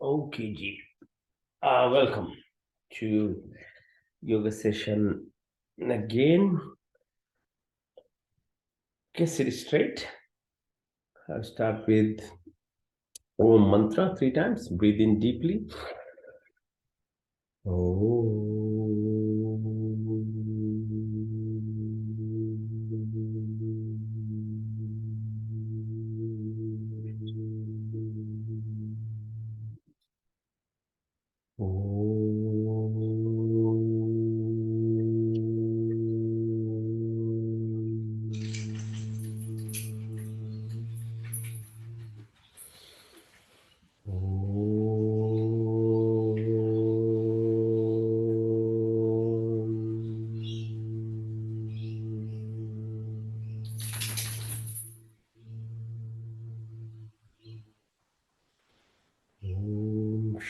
Okay, Ji. Welcome to yoga session again. Okay, sit straight. I'll start with Om mantra 3 times. Breathe in deeply.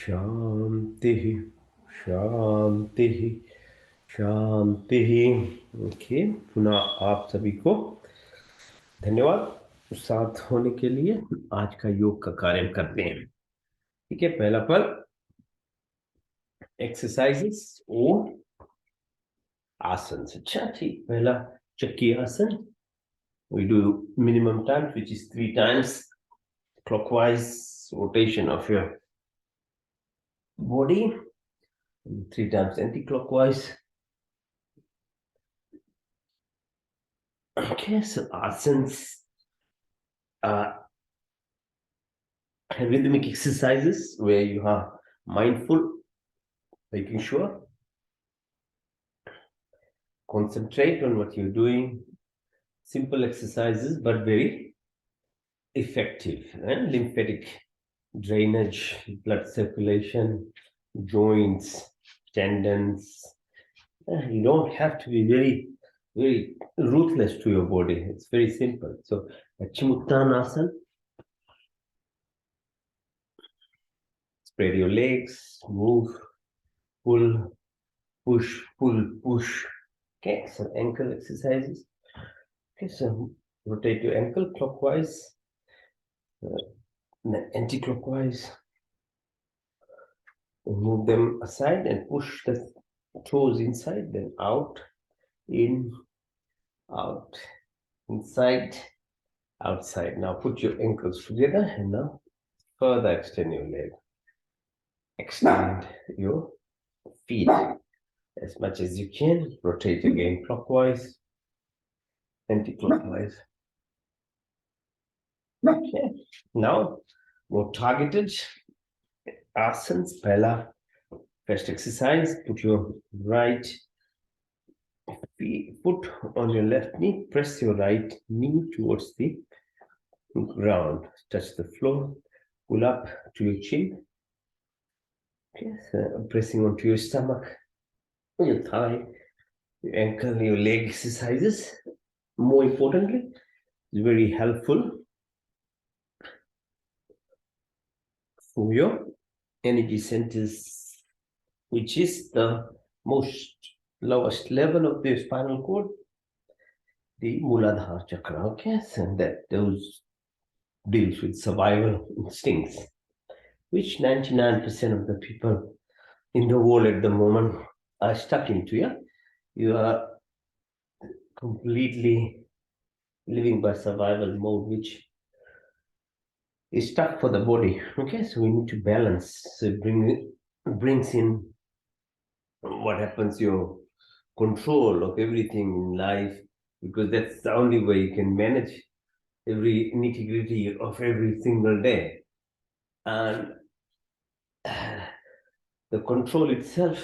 Shanti Shanti Shanti. Okay, पुनः आप सभी को धन्यवाद साथ होने के लिए। आज का योग का कार्य करते हैं। ठीक है, पहला पल एक्सरसाइजेस और आसन। अच्छा, ठीक, पहला चक्की आसन। We do minimum time, which is 3 times clockwise rotation of your body, 3 times anti-clockwise. Okay, so asans are rhythmic exercises where you are mindful, making sure, concentrate on what you're doing. Simple exercises, but very effective. And lymphatic drainage, blood circulation, joints, tendons. You don't have to be very ruthless to your body. It's very simple. So Chimuttanasana, spread your legs, move, pull, push, pull, push. Okay, so ankle exercises. Okay, so rotate your ankle clockwise, anti-clockwise. Move them aside and push the toes inside, then out, in, out, inside, outside. Now put your ankles together and now further extend your leg. Extend your feet as much as you can. Rotate again clockwise, anti-clockwise. Okay. Now more targeted asanas. First exercise, put your right foot on your left knee, press your right knee towards the ground, touch the floor, pull up to your chin. Okay, so pressing onto your stomach, your thigh, your ankle, your leg exercises. More importantly, it's very helpful for your energy centers, which is the most lowest level of the spinal cord, the Muladhara chakra. Okay, so that those deals with survival instincts, which 99% of the people in the world at the moment are stuck into. Yeah, you are completely living by survival mode, which is tough for the body. Okay, so we need to balance. So it brings in what happens, your control of everything in life, because that's the only way you can manage every nitty-gritty of every single day. And the control itself,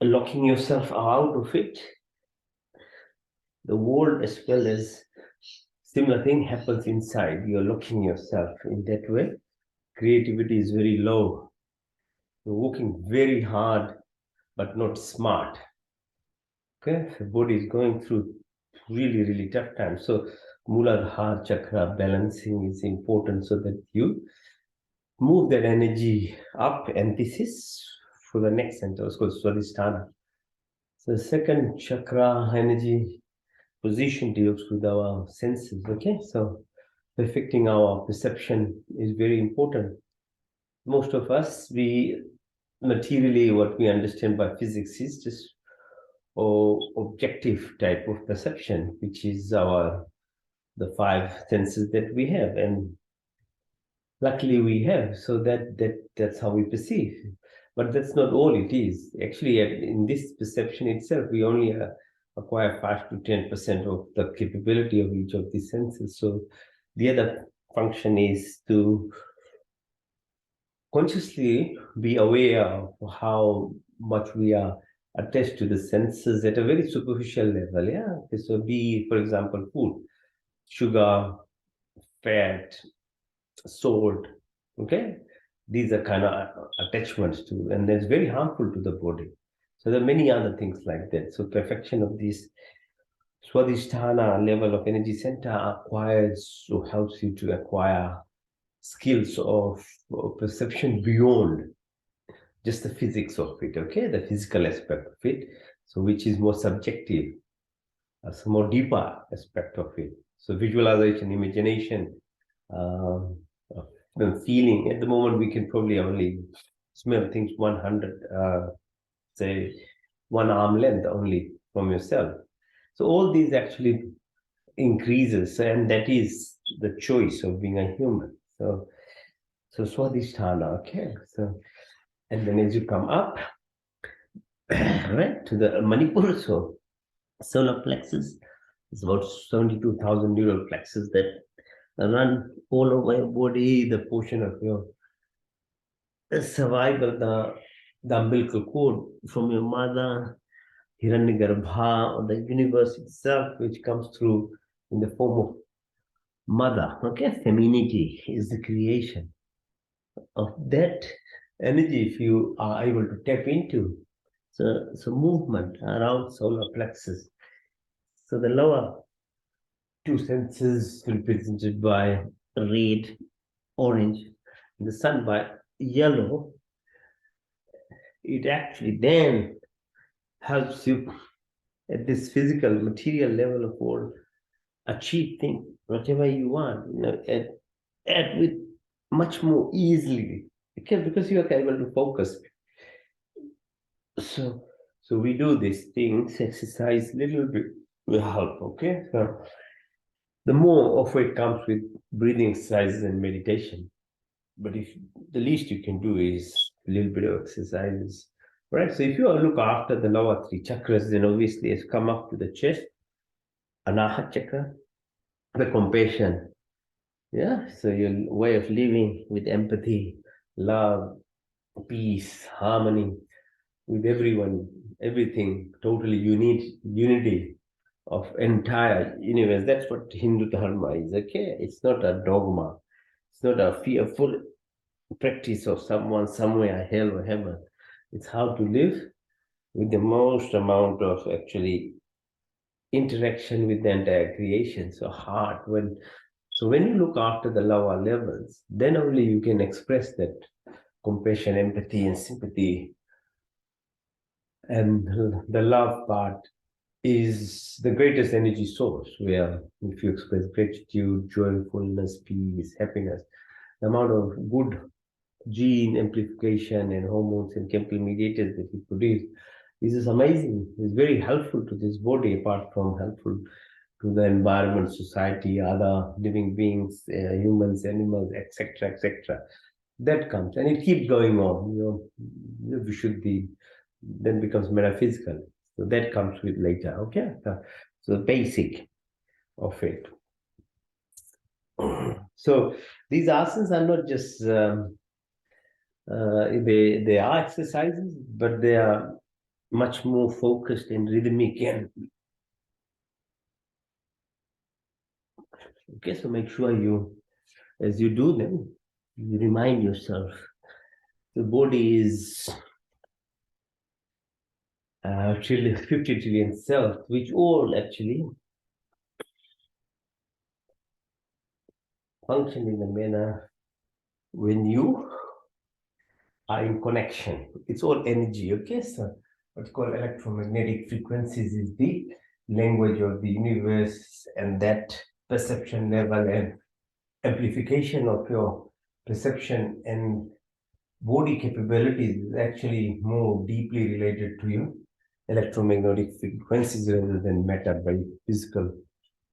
locking yourself out of it, the world as well as similar thing happens inside. You're locking yourself in that way. Creativity is very low. You're working very hard, but not smart. Okay, the body is going through really tough times. So Muladhara chakra balancing is important so that you move that energy up, and this is for the next center. It's called Swadhisthana. So the second chakra energy position deals with our senses. Okay, so perfecting our perception is very important. Most of us, we materially what we understand by physics is just objective type of perception, which is the five senses that we have, and luckily we have, so that's how we perceive. But that's not all it is. Actually, in this perception itself, we only acquire 5 to 10% of the capability of each of these senses. So the other function is to consciously be aware of how much we are attached to the senses at a very superficial level. Yeah. Okay, so be, for example, food, sugar, fat, salt. Okay. These are kind of attachments to, and that's very harmful to the body. So there are many other things like that. So perfection of this Swadhisthana level of energy center acquires or helps you to acquire skills of perception beyond just the physics of it, okay, the physical aspect of it, so which is more subjective, a more deeper aspect of it. So visualization, imagination, feeling. At the moment, we can probably only smell things 100, say, one arm length only from yourself. So all these actually increases, and that is the choice of being a human. So Swadhisthana, okay. So, and then as you come up, right, to the Manipur, so solar plexus is about 72,000 neural plexus that run all over your body, the portion of your survival, the umbilical cord from your mother, Hiranyagarbha, or the universe itself, which comes through in the form of mother. Okay, femininity is the creation of that energy. If you are able to tap into, so movement around solar plexus. So the lower two senses represented by red, orange, and the sun by yellow. It actually then helps you at this physical, material level of all achieve things, whatever you want, at with much more easily. Because you are able to focus. So we do these things, exercise little bit will help, okay? So the more of it comes with breathing exercises and meditation. But if the least you can do is a little bit of exercises, right? So if you look after the lower three chakras, then obviously it's come up to the chest, anahat chakra, the compassion. Yeah, so your way of living with empathy, love, peace, harmony with everyone, everything, totally unity of entire universe. That's what Hindu Dharma is, okay? It's not a dogma. It's not a fearful practice of someone somewhere, hell or heaven. It's how to live with the most amount of actually interaction with the entire creation. So heart, when you look after the lower levels, then only you can express that compassion, empathy, and sympathy. And the love part is the greatest energy source, where if you express gratitude, joyfulness, peace, happiness, the amount of good gene amplification and hormones and chemical mediators that you produce is just amazing. It's very helpful to this body, apart from helpful to the environment, society, other living beings, humans, animals, etc., etc. That comes, and it keeps going on. We should be then becomes metaphysical. So that comes with later. Okay, so basic of it. So these asanas are not just they are exercises, but they are much more focused and rhythmic. And okay, so make sure you, as you do them, you remind yourself the body is 50 trillion cells, which all actually function in a manner when you are in connection. It's all energy, okay? So what's called electromagnetic frequencies is the language of the universe, and that perception level and amplification of your perception and body capabilities is actually more deeply related to your electromagnetic frequencies rather than matter by physical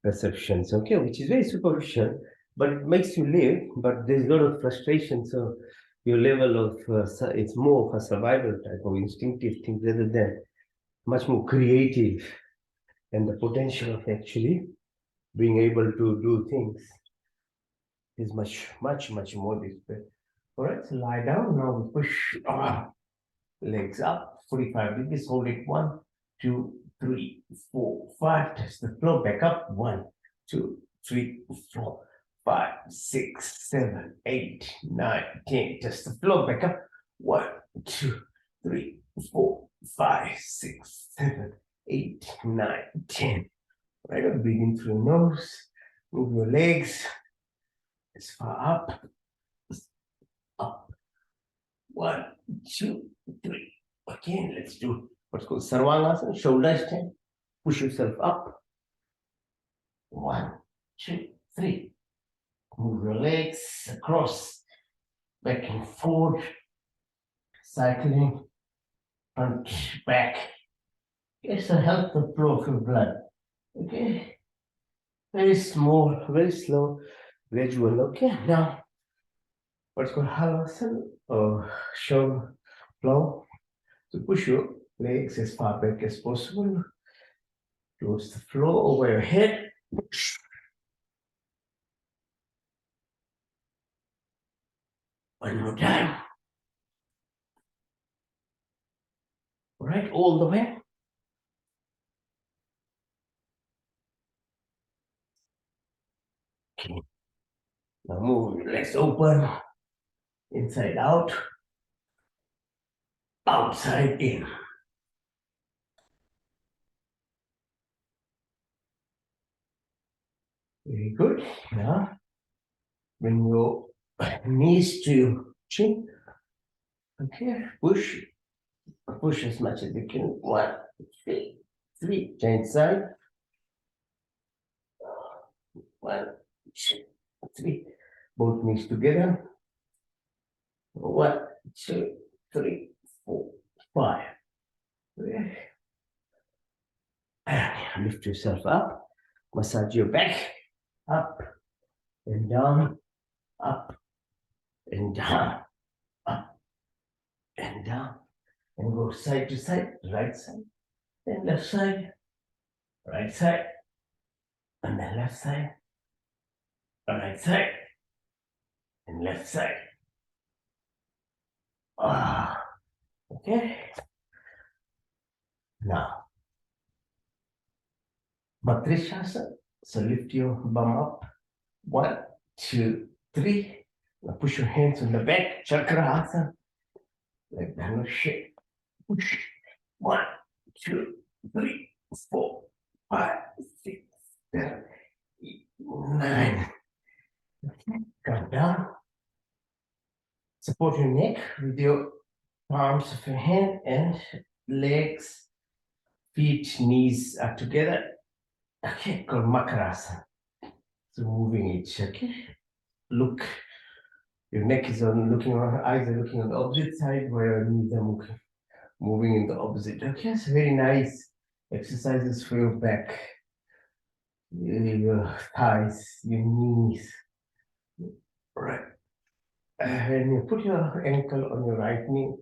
perceptions, okay, which is very superficial, but it makes you live, but there's a lot of frustration, so your level of, it's more of a survival type of instinctive thing rather than much more creative and the potential of actually being able to do things is much more this way. All right, so lie down. Now we push legs up, 45 degrees. Hold it. 1, 2, 3, 4, 5. Touch the floor. Back up. 1, 2, 3, 4, 5, 6, 7, 8, 9, 10. Touch the floor. Back up. 1, 2, 3, 4, 5, 6, 7, 8, 9, 10. Right, breathe in through your nose. Move your legs as far up. 1, 2, 3. Again, let's do what's called Sarvangasana, shoulder stand. Push yourself up. 1, 2, 3. Move your legs across, back and forward, cycling, front, back. Okay, so help the flow of your blood. Okay, very small, very slow, gradual. Okay, now what's called Halasana or shoulder flow. So push your legs as far back as possible. Close the floor over your head. One more time. All right, all the way. Okay. Now move your legs open. Inside out. Outside in. Very good. Now bring your knees to your chin. Okay, push. Push as much as you can. 1, 2, 3. Change side. 1, 2, 3. Both knees together. 1, 2, 3, 4, 5. Okay. And lift yourself up. Massage your back. Up and down. Up and down. Up and down. And go side to side. Right side. Then left side. Right side. And then left side. Right side. And left side. Okay. Now, Matrishasana. So lift your bum up. 1, 2, 3. Now push your hands on the back. Chakrasana. Like that shape. Push. 1, 2, 3, 4, 5, 6, 7, 8, 9. Come down. Support your neck with your palms of your hand and legs, feet, knees are together. Okay, called Makarasana. So moving it, okay? Look, your neck is on looking on, eyes are looking on the opposite side where your knees are moving in the opposite. Okay, so very nice exercises for your back, your thighs, your knees. All right. And you put your ankle on your right knee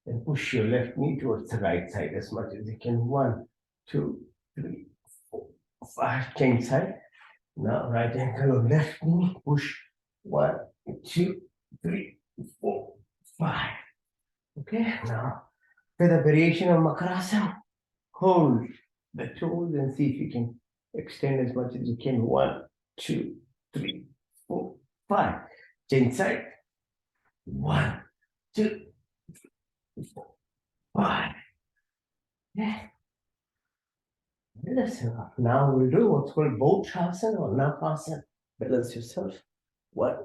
and push your left knee towards the right side as much as you can. 1, 2, 3, 4, 5. Change side. Now right ankle on left knee. Push. 1, 2, 3, 4, 5. Okay. Now for the variation of Makarasana, hold the toes and see if you can extend as much as you can. 1, 2, 3, 4, 5. Change side. 1, 2, 4, 5. Yeah. Yes. Now we'll do what's called Bhotrasana or Napasana. Balance yourself. 1,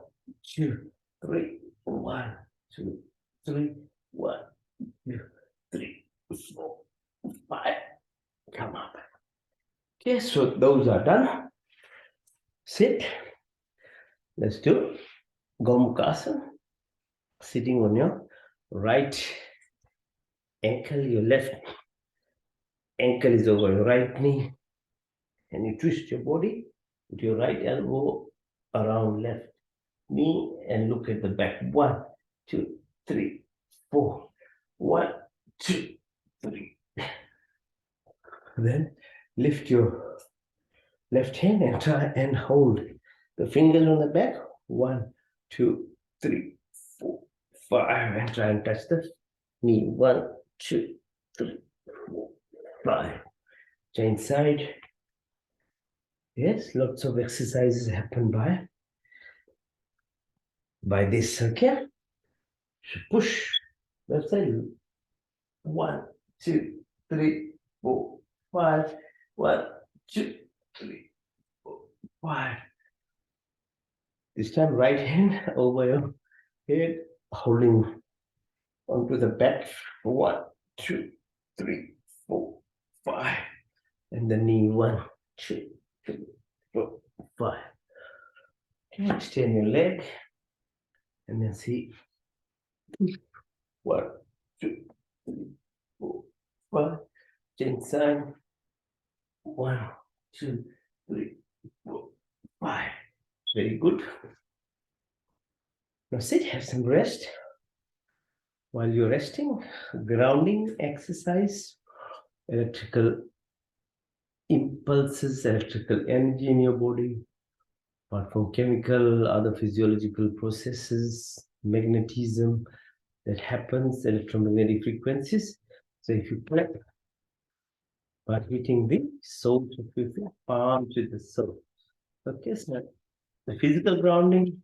2, 3. 1, 2, 3. 1, 2, 3, 4, 5. Come up. Okay, so those are done. Sit. Let's do Gomukhasana. Sitting on your right ankle, your left ankle is over your right knee, and you twist your body with your right elbow around left knee and look at the back. 1, 2, 3, 4. 1, 2, 3. Then lift your left hand and try and hold the fingers on the back. 1, 2, 3, 4, 5. And try and touch the knee. 1, 2, 3, 4, 5. Change side. Yes, lots of exercises happen by this. Okay. So push left side. 1, 2, 3, 4, 5. 1, 2, 3, 4, 5. This time right hand over your head, holding onto the back. 1, 2, 3, 4, 5. And the knee. 1, 2, 3, 4, 5. Extend your leg and then see. 1, 2, 3, 4, 5. Change side. 1, 2, 3, 4, 5. Very good. Now sit, have some rest. While you're resting, grounding exercise, electrical impulses, electrical energy in your body, apart from chemical, other physiological processes, magnetism that happens, electromagnetic frequencies. So if you clap by hitting the soles of your feet, palms with the soles. Okay, so the physical grounding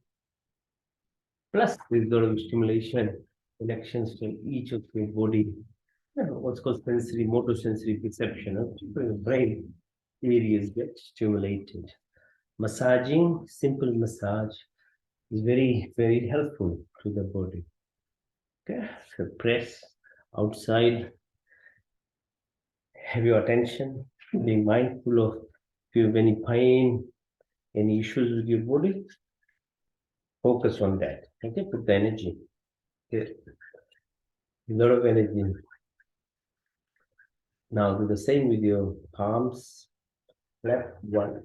plus there's a lot of stimulation, connections from each of your body. What's called sensory, motor sensory perception. Your brain areas get stimulated. Massaging, simple massage is very, very helpful to the body. Okay, so press outside, have your attention, being mindful of if you have any pain, any issues with your body, focus on that. Okay, put the energy. Okay. A lot of energy. Now do the same with your palms. Left 1.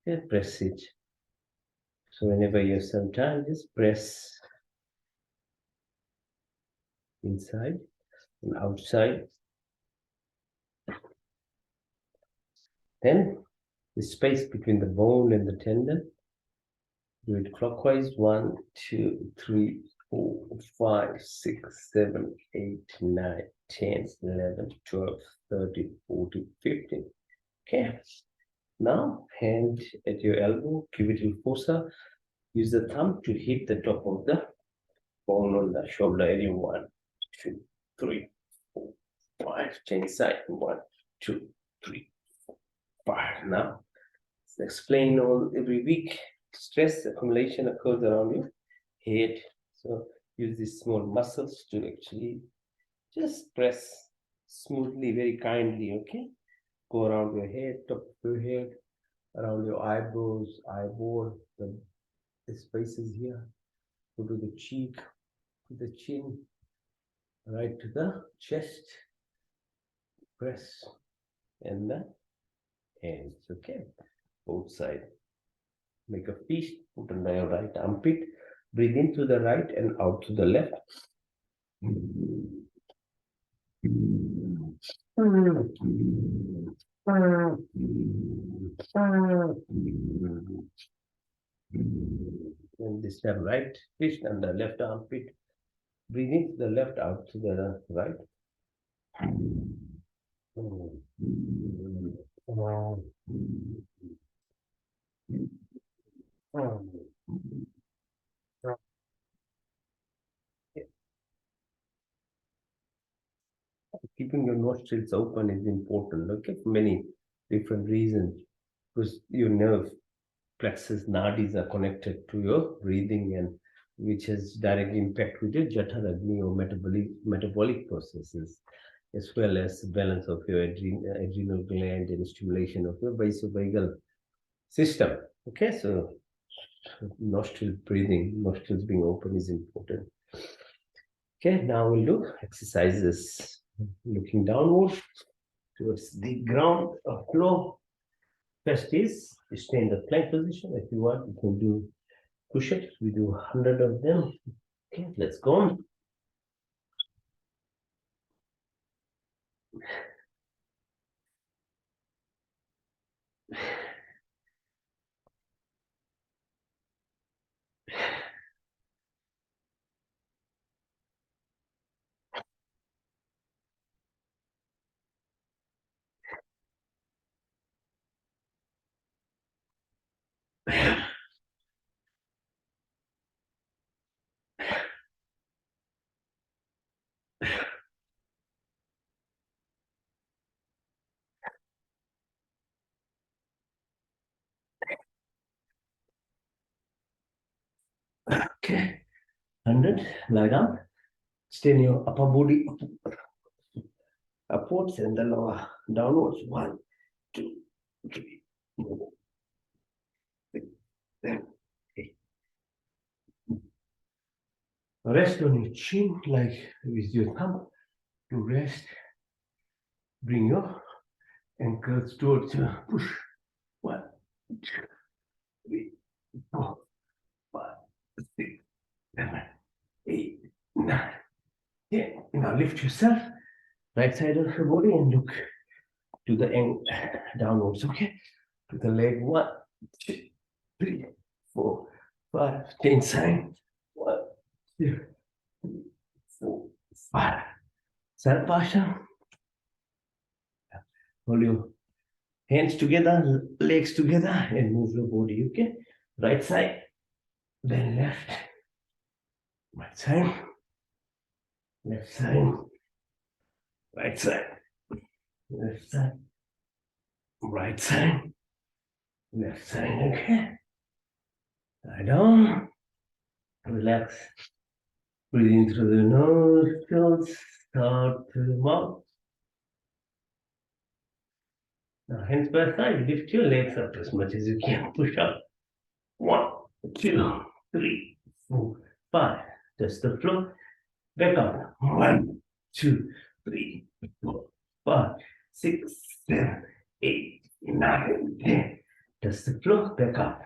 Okay, press it. So whenever you have some time, just press inside and outside. Then the space between the bone and the tendon. Do it clockwise. 1, 2, 3, 4, 5, 6, 7, 8, 9, 10, 11, 12, 13, 14, 15. Okay. Now hand at your elbow, cubital fossa. Use the thumb to hit the top of the bone on the shoulder area. 1, 2, 3, 4, 5. Change side. 1, 2, 3, 4, 5. Now let's explain all every week. Stress accumulation occurs around your head. So use these small muscles to actually just press smoothly, very kindly. Okay, go around your head, top of your head, around your eyebrows, eyeball, the spaces here. Go to the cheek, to the chin, right to the chest. Press and the hands. Okay, both sides. Make a fist, put under your right armpit. Breathe in to the right and out to the left. And this time right fist under left armpit. Breathe in to the left, out to the right. Keeping your nostrils open is important, okay, for many different reasons. Because your nerve plexus nadis are connected to your breathing and which has direct impact with your Jata Agni or metabolic processes, as well as balance of your adrenal gland and stimulation of your vasovagal system. Okay, so nostril breathing, nostrils being open is important. Okay, now we'll do exercises looking downward towards the ground or floor. First is stay in the plank position. If you want, you can do push-ups. We do 100 of them. Okay, let's go. Okay, 100, lie down. Stay in your upper body upwards and the lower downwards. 1, 2, 3, 4, 6, 7, 8. Rest on your chin, like with your thumb to rest. Bring your ankles towards you. Push. 1, 2, 3, 4, 5, 6, 7, 8, 9, 10. Now lift yourself, right side of your body, and look to the end downwards. Okay, to the leg. 1, 2, 3, 4, 5. Change sign. 1, 2, 3, 4, 5. Sarvasha. Hold your hands together, legs together, and move your body. Okay, right side, then left, right side, left side, right side, left side, right side, left side. Okay, lie down, relax. Breathe in through the nostrils, out through the mouth. Now, hands by side, lift your legs up as much as you can. Push up. 1, 2, 3, 4, 5. Touch the floor. Back up. 1, 2, 3, 4, 5, 6, 7, 8, 9, 10. Touch the floor. Back up.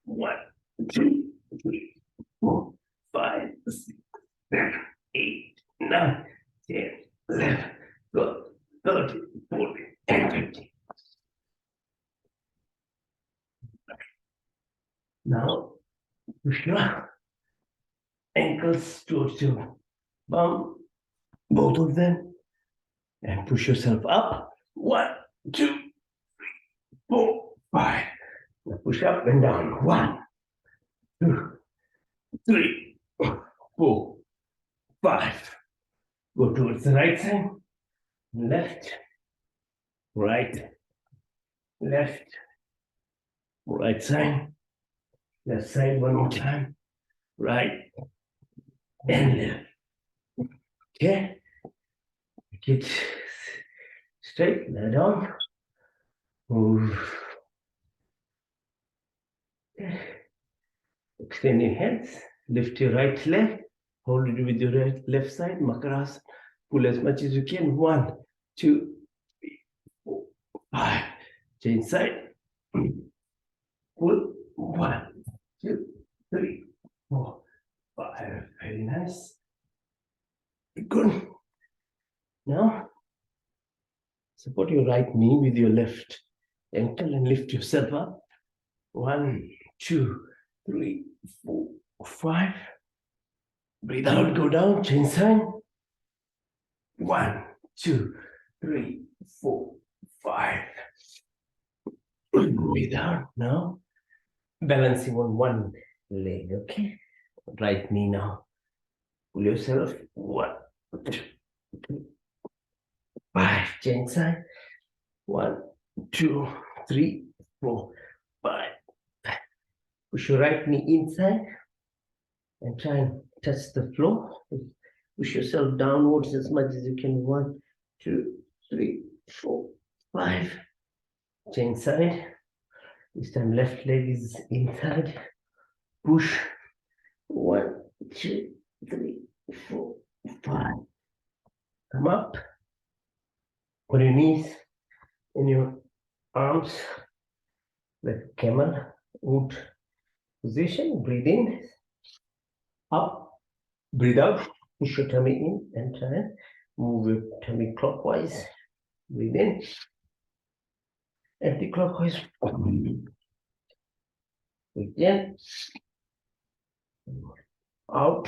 1, 2, 3, 4, 5, 6, 7, 8, 9, 10, 11, 12, 13, 14, and 15. Now, push your ankles towards your bum, both of them, and push yourself up. 1, 2, 4, 5. Now push up and down. 1, 2, 3, 4, 5. Go towards the right side, left, right, left, right side, left side one more time, right, and left. Okay, get straight, lie down, move. Extend your hands, lift your right leg, hold it with your right left side, Makarasana. Pull as much as you can. 1, 2, 3, 4, 5. Change side. Pull. 1, 2, 3, 4, 5. Very nice. Good. Now, support your right knee with your left ankle and lift yourself up. 1, 2, 3, 4, 5. Breathe out, go down, change side. 1, 2, 3, 4, 5. Breathe out now. Balancing on one leg, okay? Right knee now. Pull yourself. 1, 2, 3, 5. Change side. 1, 2, 3, 4, 5. Push your right knee inside. and try and touch the floor. Push yourself downwards as much as you can. 1, 2, 3, 4, 5. Change side. This time left leg is inside. Push. 1, 2, 3, 4, 5. Come up. Put your knees in your arms like camel wood position. Breathe in. Up. Breathe out. Push your tummy in and try and move your tummy clockwise. Breathe in. Anti-clockwise. Breathe in. Out.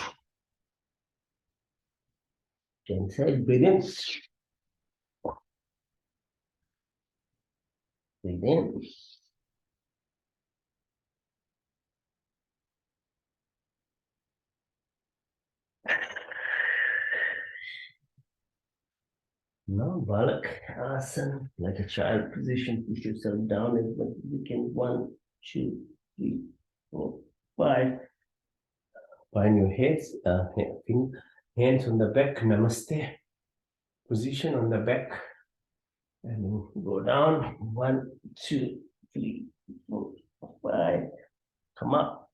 Change side. Breathe in. Breathe in. Now Balak Asana, like a child position. Push yourself down as much as you can. 1, 2, 3, 4, 5. Find your hands on the back. Namaste. Position on the back. And then go down. 1, 2, 3, 4, 5. Come up.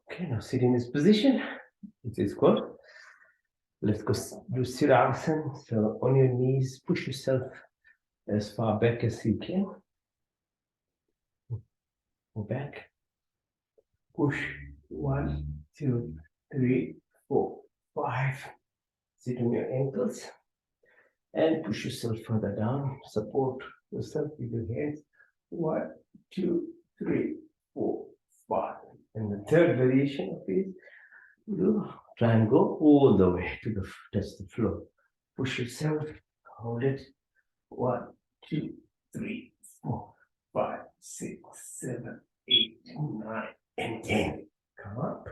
Okay, now sit in this position. It is good. Let's go do Sirasana. So on your knees, push yourself as far back as you can. Go back. Push. 1, 2, 3, 4, 5. Sit on your ankles and push yourself further down. Support yourself with your hands. 1, 2, 3, 4, 5. And the third variation of it, you try and go all the way to touch the floor. Push yourself, hold it. 1, 2, 3, 4, 5, 6, 7, 8, 9, and 10. Come up.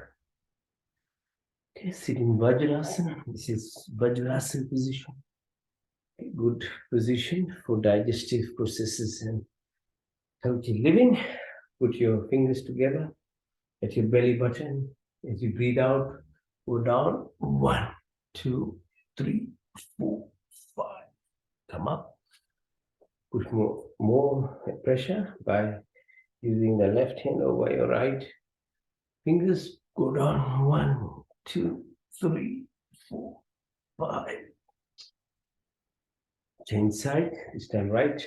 Okay, sit in Vajrasana. This is Vajrasana position. A good position for digestive processes and healthy living. Put your fingers together at your belly button. As you breathe out, go down. 1, 2, 3, 4, 5. Come up. Put more pressure by using the left hand over your right. Fingers go down. 1, 2, 3, 4, 5. Change side. This time right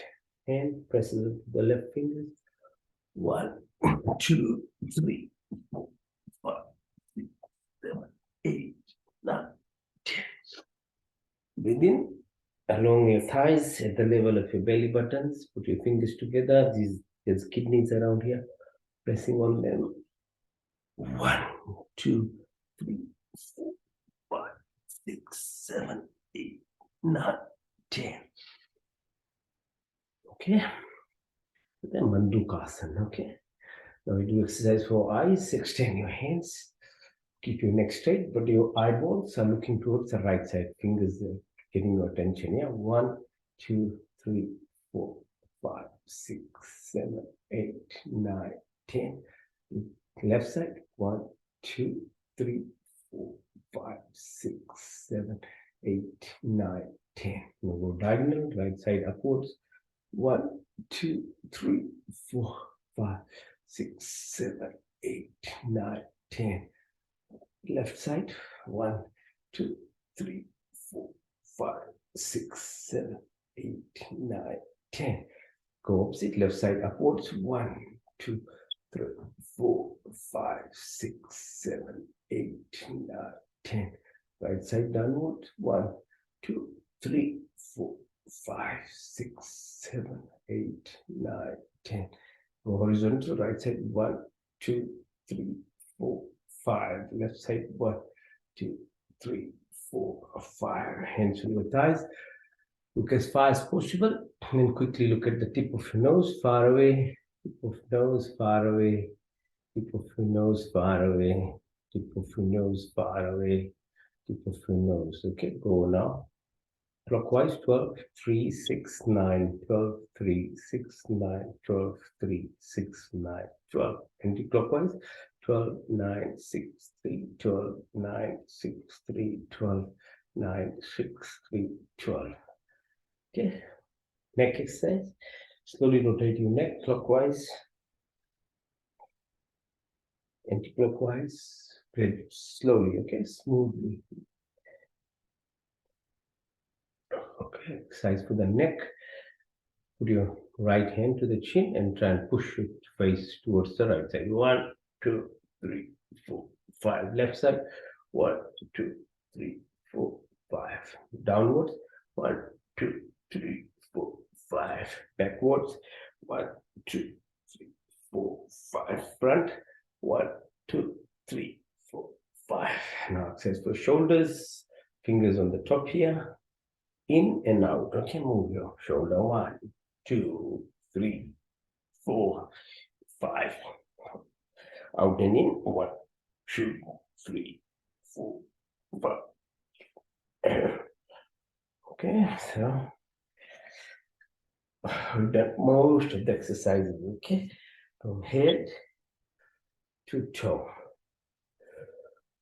hand presses the left fingers. 1, 2, 3, 4, 5, 6, 7, 8, 9, 10. Breathe in along your thighs at the level of your belly buttons. Put your fingers together. There's kidneys around here. Pressing on them. 1, 2, 3, 4, 5, 6, 7, 8, 9, 10. Okay. Then Mandukasana. Okay. Now we do exercise for eyes. Extend your hands. Keep your neck straight, but your eyeballs are looking towards the right side. Fingers are getting your attention. Yeah. 1, 2, 3, 4, 5, 6, 7, 8, 9, 10. Left side. 1, 2, 3, 4, 5, 6, 7, 8, 9, 10. Now go diagonal. Right side upwards. 1, 2, 3, 4, 5, 6, 7, 8, 9, 10. Left side. 1, 2, 3, 4, 5, 6, 7, 8, 9, 10. Go opposite. Left side upwards. 1, 2, 3, 4, 5, 6, 7, 8, 9, 10. Right side downward. 1, 2, 3, 4, 5, 6, 7, 8, 9, 10. Go horizontal. Right side. 1, 2, 3, 4, 5. Left side. 1, 2, 3, 4, 5. Hands on your thighs. Look as far as possible. And then quickly look at the tip of your nose. Far away. Tip of nose. Far away. Tip of your nose. Far away. Tip of your nose. Far away. Tip of your nose. Okay. Go now. Clockwise. 12, 3, 6, 9, 12, 3, 6, 9, 12, 3, 6, 9, 12. Anti-clockwise. 12, 9, 6, 3, 12, 9, 6, 3, 12, 9, 6, 3, 12. Okay, neck exercise. Slowly rotate your neck clockwise, anti-clockwise. Breathe slowly, okay, smoothly. Okay, exercise for the neck. Put your right hand to the chin and try and push it face towards the right side. 1, 2, 3, 4, 5. Left side. 1, 2, 3, 4, 5. Downwards. 1, 2, 3, 4, 5. Backwards. 1, 2, 3, 4, 5. Front. 1, 2, 3, 4, 5. Now exercise for shoulders. Fingers on the top here. In and out. Okay, move your shoulder. 1, 2, 3, 4, 5. Out and in. 1, 2, 3, 4, 5. Okay, so we've done most of the exercises. Okay, from head to toe.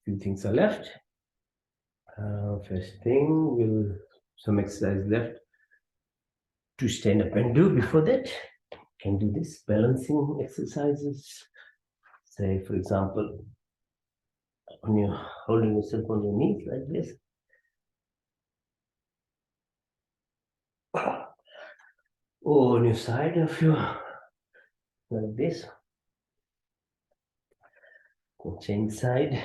Few things are left. First thing, some exercise left to stand up and do. Before that, can do this balancing exercises. Say, for example, when you're holding yourself on your knees like this. Or on your side of you, like this. Change side.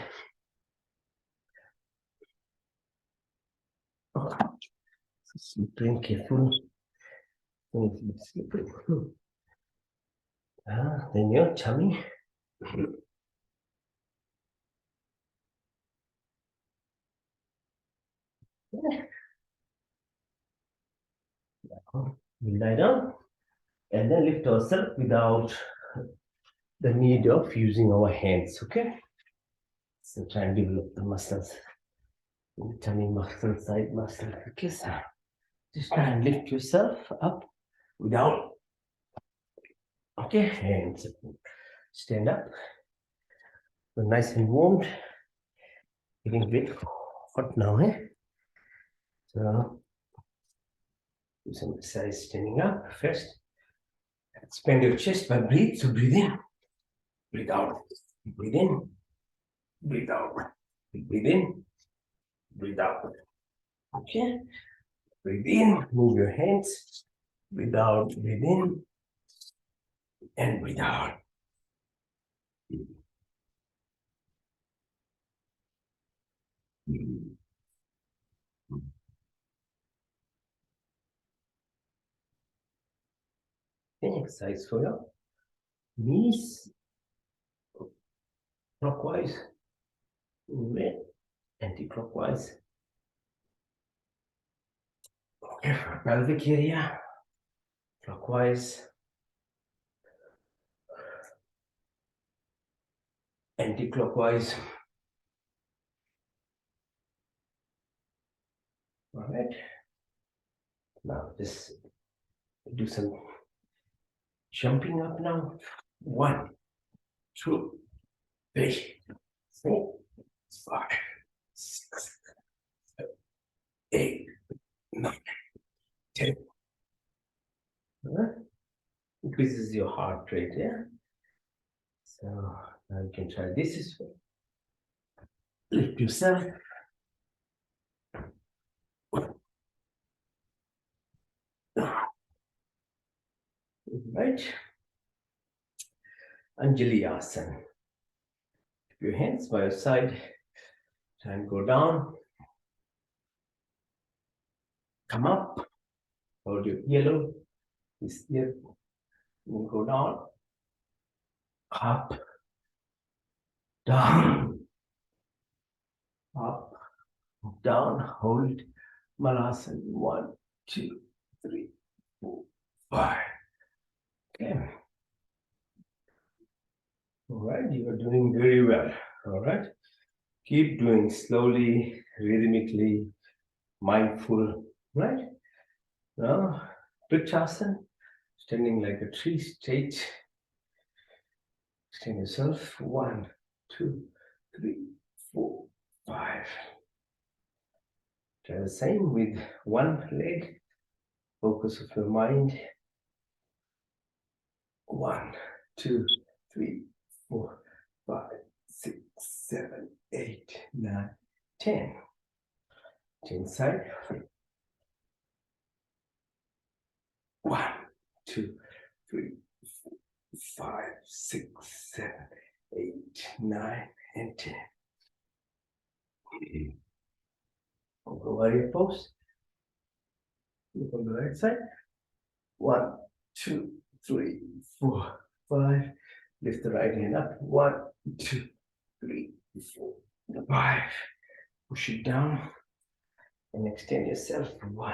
Slippery, careful. Slippery. Then your tummy. We lie down and then lift ourselves without the need of using our hands. Okay, so try and develop the muscles, the tummy muscle, side muscle. Okay, so just try and lift yourself up without. Okay, and stand up. We're nice and warmed. Getting a bit hot now, eh? So do some exercise standing up first. Expand your chest by breathe. So breathe in, breathe out, breathe in, breathe out, breathe in, breathe out. Okay, breathe in, move your hands, breathe out, breathe in, and breathe out. Okay, exercise for your knees, clockwise, anti-clockwise. Okay, for pelvic area, clockwise, anti-clockwise. All right. Now just do some jumping up now. 1, 2, 3, 4, 5, 6, 7, 8, 9, 10. Increases your heart rate, yeah? So now you can try this as well. Lift yourself. Right. Anjali Asana. Keep your hands by your side. Try and go down. Come up. Hold your yellow. This here. Go down. Up. Down. Up. Down. Hold. Malasana. 1, 2, 3, 4, 5. Okay. All right, you are doing very well. All right. Keep doing slowly, rhythmically, mindful, right? Now, Vrikshasana, standing like a tree straight. Extend yourself. 1, 2, 3, 4, 5. Try the same with one leg. Focus of your mind. 1, 2, 3, 4, 5, 6, 7, 8, 9, 10. Change side. 1, 2, 3, 4, 5, 6, 7, 8, 9, and 10. Over warrior pose. Look on the right side. 1, 2, 3, 4, 5. Lift the right hand up. 1, 2, 3, 4, 5. Push it down and extend yourself. 1,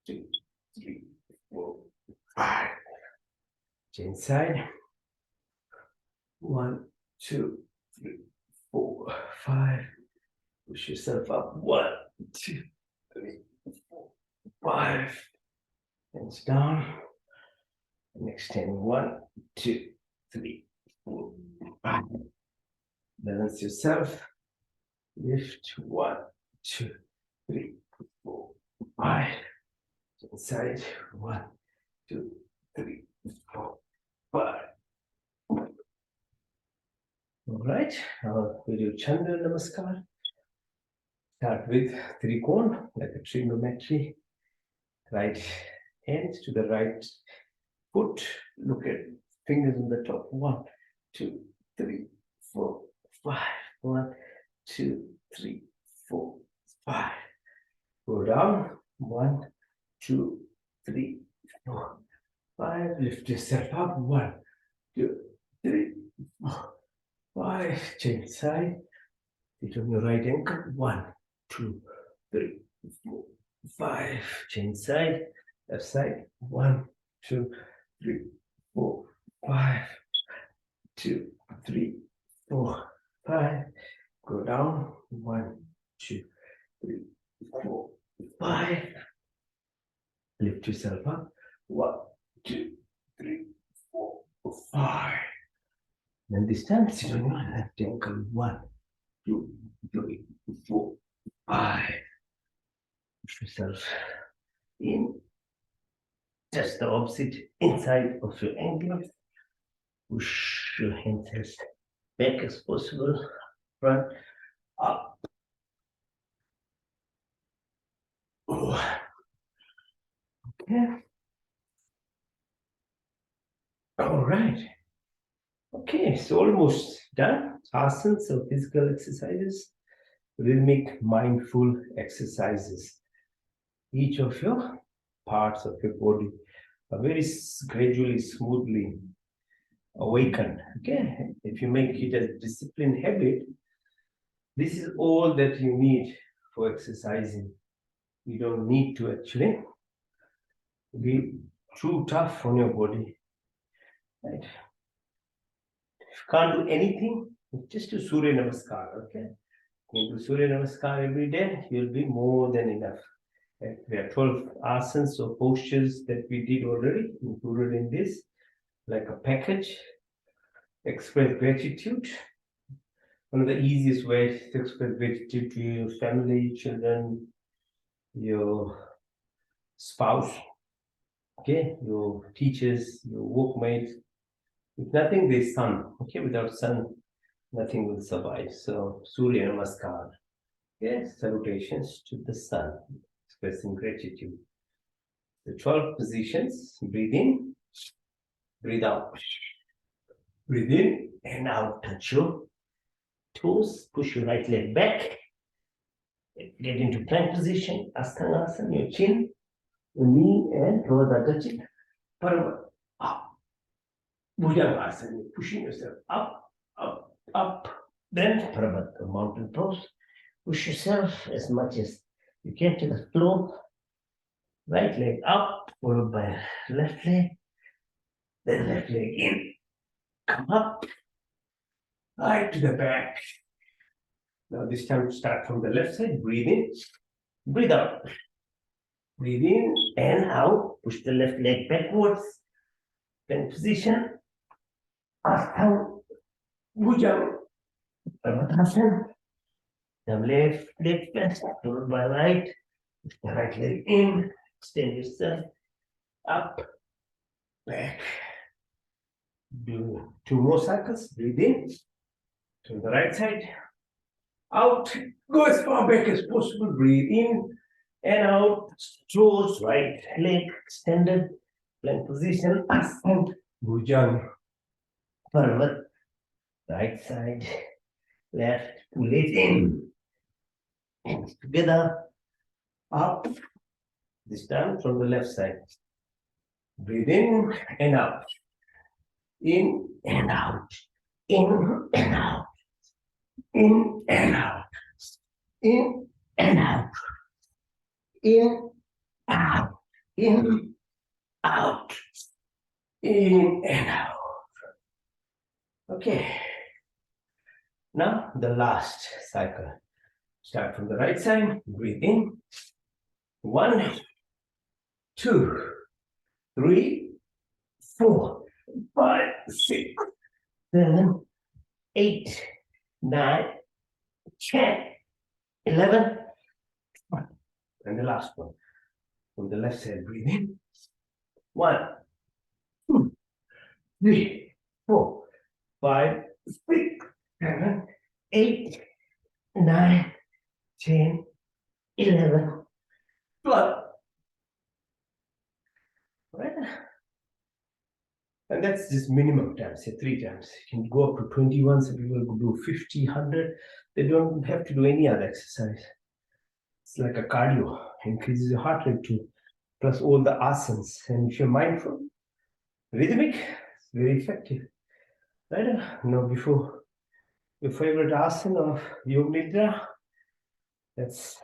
2, 3, 4, 5. Change side. 1, 2, 3, 4, 5. Push yourself up. 1, 2, 3, 4, 5. Hands down. And extend. 1, 2, 3, 4, 5. Balance yourself. Lift. 1, 2, 3, 4, 5. Inside. 1, 2, 3, 4, 5. All right. Now we do Chandra Namaskar. Start with Trikon, like a trigonometry. Right hand to the right foot. Look at fingers on the top. 1, 2, 3, 4, 5. 1, 2, 3, 4, 5. Go down. 1, 2, 3, 4, 5. Lift yourself up. 1, 2, 3, 4, 5. Change side. Sit on your right ankle. 1, 2, 3, 4, 5. Change side. Left side. 1, 2, 3, 4, 5. 2, 3, 4, 5. Go down. 1, 2, 3, 4, 5. Lift yourself up. 1, 2, 3, 4, 5. Then this time, sit on your left ankle. 1, 2, 3, 4, 5. Push yourself in. Just the opposite inside of your ankle. Push your hands as back as possible. Front, up. Okay. All right. Okay, so almost done. Asanas, so physical exercises, rhythmic, mindful exercises. Each of your parts of your body are very gradually, smoothly awakened. Okay, if you make it a disciplined habit, this is all that you need for exercising. You don't need to actually be too tough on your body. Right? If you can't do anything, just do Surya Namaskar. Okay, you do Surya Namaskar every day, you'll be more than enough. Right? There are 12 asanas or postures that we did already, included in this, like a package. Express gratitude. One of the easiest ways to express gratitude to your family, children, your spouse, okay, your teachers, your workmates. If nothing, there's sun. Okay, without sun, nothing will survive. So Surya Namaskar. Yes, salutations to the sun, expressing gratitude. The 12 positions. Breathe in, breathe out. Breathe in and out. Touch your toes. Push your right leg back. Get into plank position. Ashtanga, your chin, your knee, and lower the touch it. Up. Bhujangasana, pushing yourself up, up, up. Then Parabhatta, mountain pose. Push yourself as much as you can to the floor. Right leg up, followed by left leg. Then left leg in. Come up. Right to the back. Now this time start from the left side. Breathe in. Breathe out. Breathe in and out. Push the left leg backwards. Then position. Ashtanga, Bhujanga. Pranayam. The left leg bent, followed by right. Right leg in. Extend yourself up, back. Do two more cycles. Breathe in to the right side. Out. Go as far back as possible. Breathe in and out. Toes, right leg extended. Plank position. And Bhujan. Forward. Right side. Left. Pull it in. Hands together. Up. This time from the left side. Breathe in and out. In and out. In and out. In and out. In and out. In, out. In, out. In and out. Okay. Now the last cycle. Start from the right side. Breathe in. 1, 2, 3, 4, 5, 6, 7, 8, 9, 10, 11. And the last one. From the left side, breathe in. 1, 2, 3, 4, 5, 6, 7, 8, 9, 10, 11, 12. Right? And that's just minimum time, say 3 times. You can go up to 21, some people do 50, 100. They don't have to do any other exercise. It's like a cardio, increases your heart rate too, plus all the asanas. And if you're mindful, rhythmic, it's very effective. Right? Now, before your favorite asana of Yoga Nidra, let's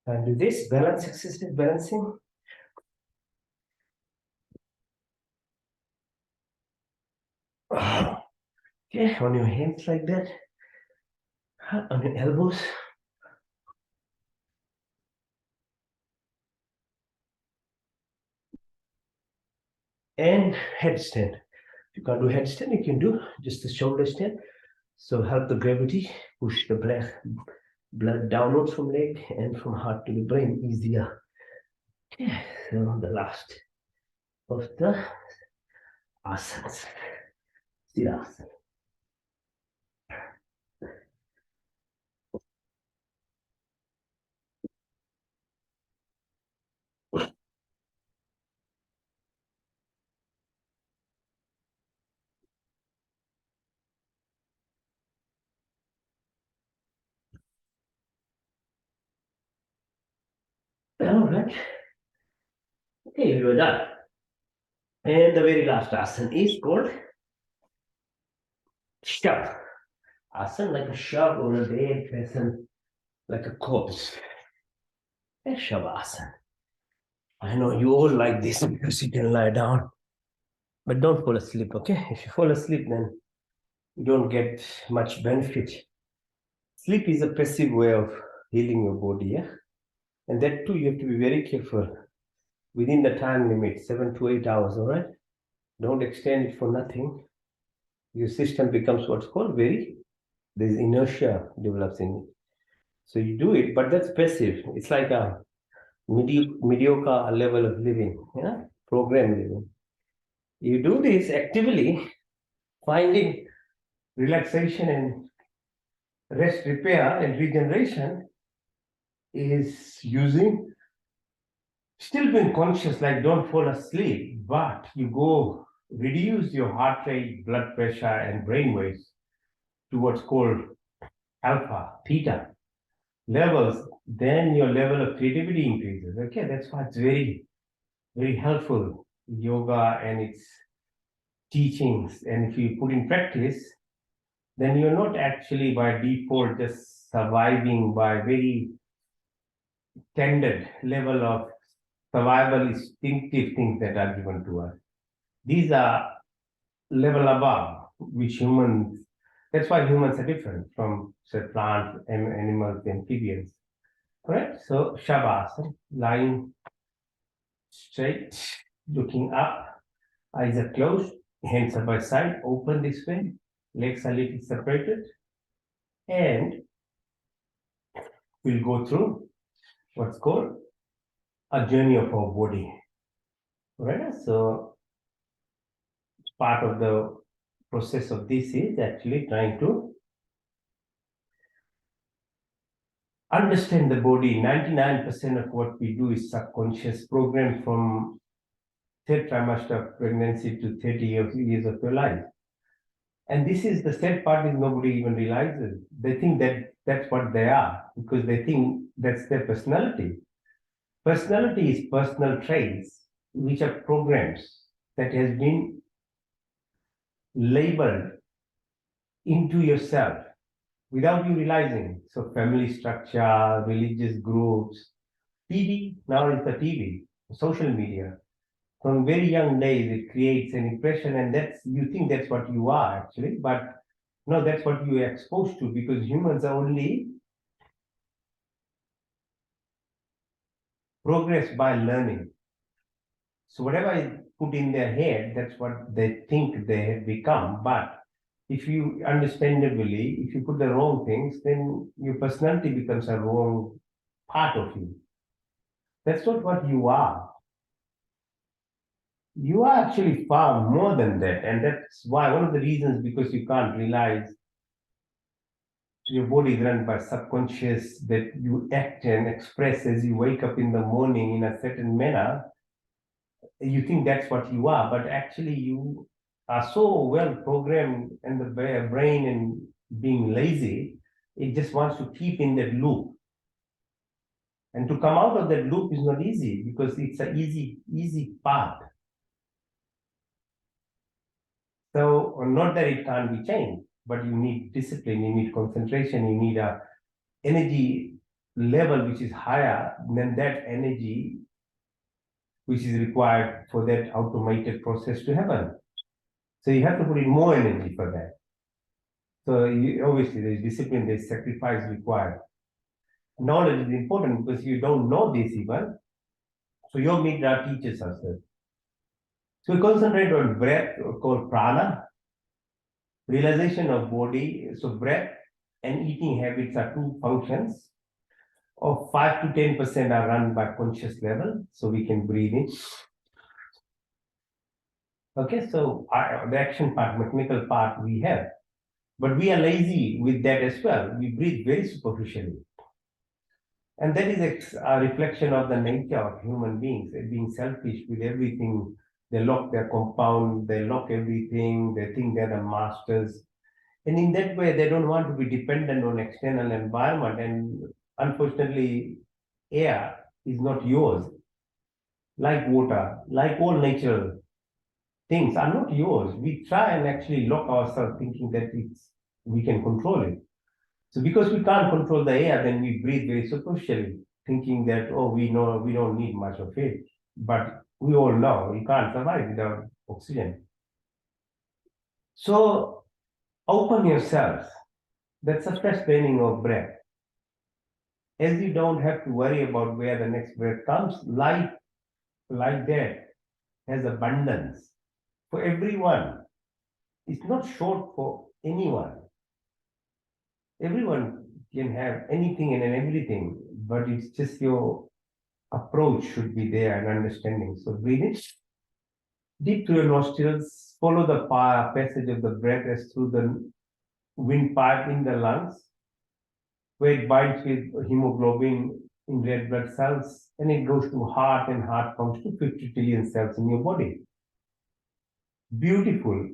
do this balance exercise, balancing. Okay, on your hands like that, on your elbows. And headstand. If you can't do headstand, you can do just the shoulder stand. So help the gravity push the blood downwards from leg and from heart to the brain easier. Okay, so the last of the asanas. Sirasana. All right. Okay, you are done. And the very last asana is called shove. Asana like a shove or a dead person, like a corpse. A shavasana. I know you all like this because you can lie down, but don't fall asleep, okay? If you fall asleep, then you don't get much benefit. Sleep is a passive way of healing your body, yeah? And that too, you have to be very careful within the time limit, 7 to 8 hours, all right? Don't extend it for nothing. Your system becomes what's called there's inertia develops in it. So you do it, but that's passive. It's like a mediocre level of living, yeah? Program living. You do this actively, finding relaxation and rest, repair, and regeneration is using still being conscious, like don't fall asleep, but you go reduce your heart rate, blood pressure, and brain waves to what's called alpha, theta levels, then your level of creativity increases. Okay, that's why it's very, very helpful, yoga and its teachings. And if you put in practice, then you're not actually by default just surviving by very tended level of survival instinctive things that are given to us. These are level above, which humans, that's why humans are different from, say, plants, animals, amphibians. Correct? So, Shavasana, lying straight, looking up, eyes are closed, hands are by side, open this way. legs are little separated, and we'll go through what's called a journey of our body. Right? So part of the process of this is actually trying to understand the body. 99% of what we do is subconscious, programmed from third trimester of pregnancy to 30 years of your life. And this is the sad part is nobody even realizes. They think that that's what they are because they think that's their personality. Personality is personal traits, which are programs that has been labeled into yourself without you realizing. So family structure, religious groups, TV, now it's the TV, social media. From very young days, it creates an impression, and you think that's what you are actually, but no, that's what you are exposed to because humans are only progress by learning. So whatever I put in their head, that's what they think they have become. But if you understandably, if you put the wrong things, then your personality becomes a wrong part of you. That's not what you are. You are actually far more than that. And that's why one of the reasons because you can't realize your body is run by subconscious that you act and express as you wake up in the morning in a certain manner. You think that's what you are, but actually you are so well programmed and the brain and being lazy, it just wants to keep in that loop. And to come out of that loop is not easy because it's an easy path. So not that it can't be changed, but you need discipline, you need concentration, you need a energy level which is higher than that energy which is required for that automated process to happen. So you have to put in more energy for that. So obviously there's discipline, there's sacrifice required. Knowledge is important because you don't know this even. So your Mitra teaches us that. So we concentrate on breath called prana, realization of body. So breath and eating habits are two functions of 5 to 10% are run by conscious level. So we can breathe in. Okay, so the action part, mechanical part we have. But we are lazy with that as well. We breathe very superficially. And that is a reflection of the nature of human beings, being selfish with everything. They lock their compound, they lock everything, they think they're the masters. And in that way, they don't want to be dependent on external environment. And unfortunately, air is not yours. Like water, like all natural things are not yours. We try and actually lock ourselves thinking that we can control it. So because we can't control the air, then we breathe very superficially, thinking that, oh, we know we don't need much of it. But we all know you can't survive without oxygen. So open yourself. That's a fresh training of breath. As you don't have to worry about where the next breath comes, life like that has abundance for everyone. It's not short for anyone. Everyone can have anything and everything, but it's just your approach should be there and understanding. So breathe in deep through your nostrils, follow the passage of the breath as through the windpipe in the lungs, where it binds with hemoglobin in red blood cells, and it goes to heart, and heart comes to 50 trillion cells in your body. Beautiful.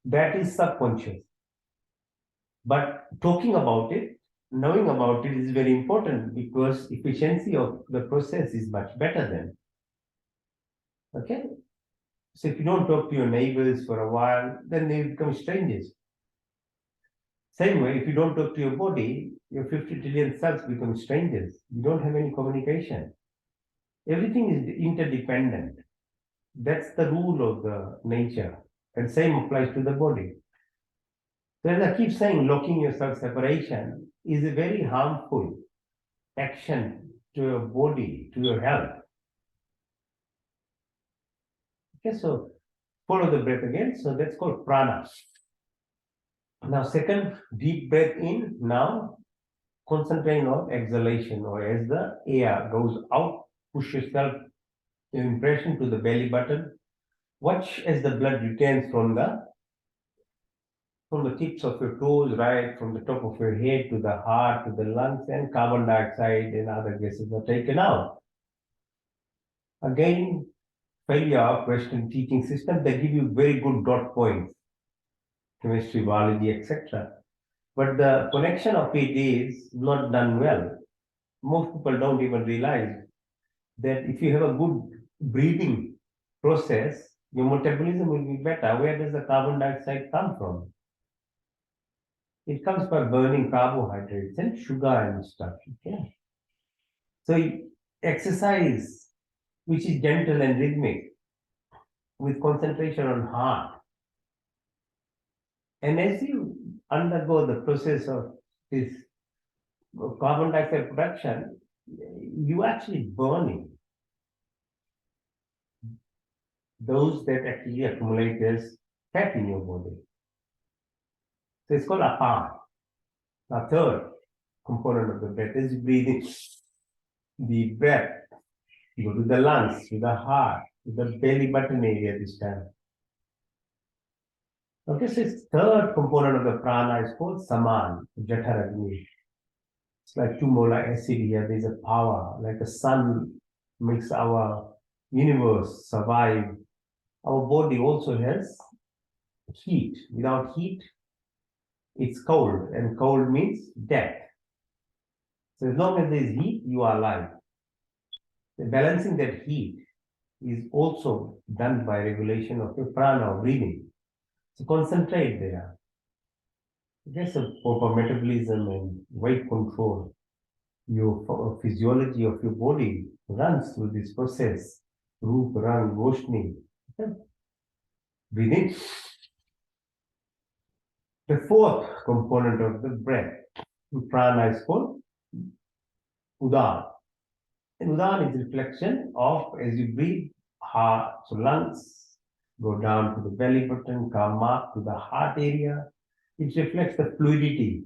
That is subconscious. But talking about it, knowing about it is very important because efficiency of the process is much better then. Okay? So if you don't talk to your neighbors for a while, then they become strangers. Same way, if you don't talk to your body, your 50 trillion cells become strangers. You don't have any communication. Everything is interdependent. That's the rule of the nature. And same applies to the body. So as I keep saying, locking yourself separation is a very harmful action to your body, to your health. Okay, so follow the breath again. So that's called prana. Now, second, deep breath in. Now, concentrate on exhalation, or as the air goes out, push yourself impression to the belly button. Watch as the blood returns from the tips of your toes, right from the top of your head to the heart, to the lungs, and carbon dioxide and other gases are taken out. Again, failure of Western teaching system, they give you very good dot points, chemistry, biology, etc. But the connection of it is not done well. Most people don't even realize that if you have a good breathing process, your metabolism will be better. Where does the carbon dioxide come from? It comes by burning carbohydrates and sugar and stuff. Okay? So exercise, which is gentle and rhythmic, with concentration on heart. And as you undergo the process of this carbon dioxide production, you actually burning those that actually accumulate as fat in your body. So it's called a heart. Now, third component of the breath is breathing. The breath, you go to the lungs, to the heart, to the belly button area this time. Okay, so this third component of the prana is called saman, jataragni. It's like two molar acid here. There's a power, like a sun makes our universe survive. Our body also has heat. Without heat, it's cold, and cold means death. So as long as there is heat, you are alive. The balancing that heat is also done by regulation of your prana or breathing. So concentrate there. Just a proper metabolism and weight control. Your physiology of your body runs through this process. Roop, rang, roshni. Okay? Breathing. The fourth component of the breath, prana, is called udan. And udan is reflection of as you breathe, heart, so lungs go down to the belly button, come up to the heart area. It reflects the fluidity,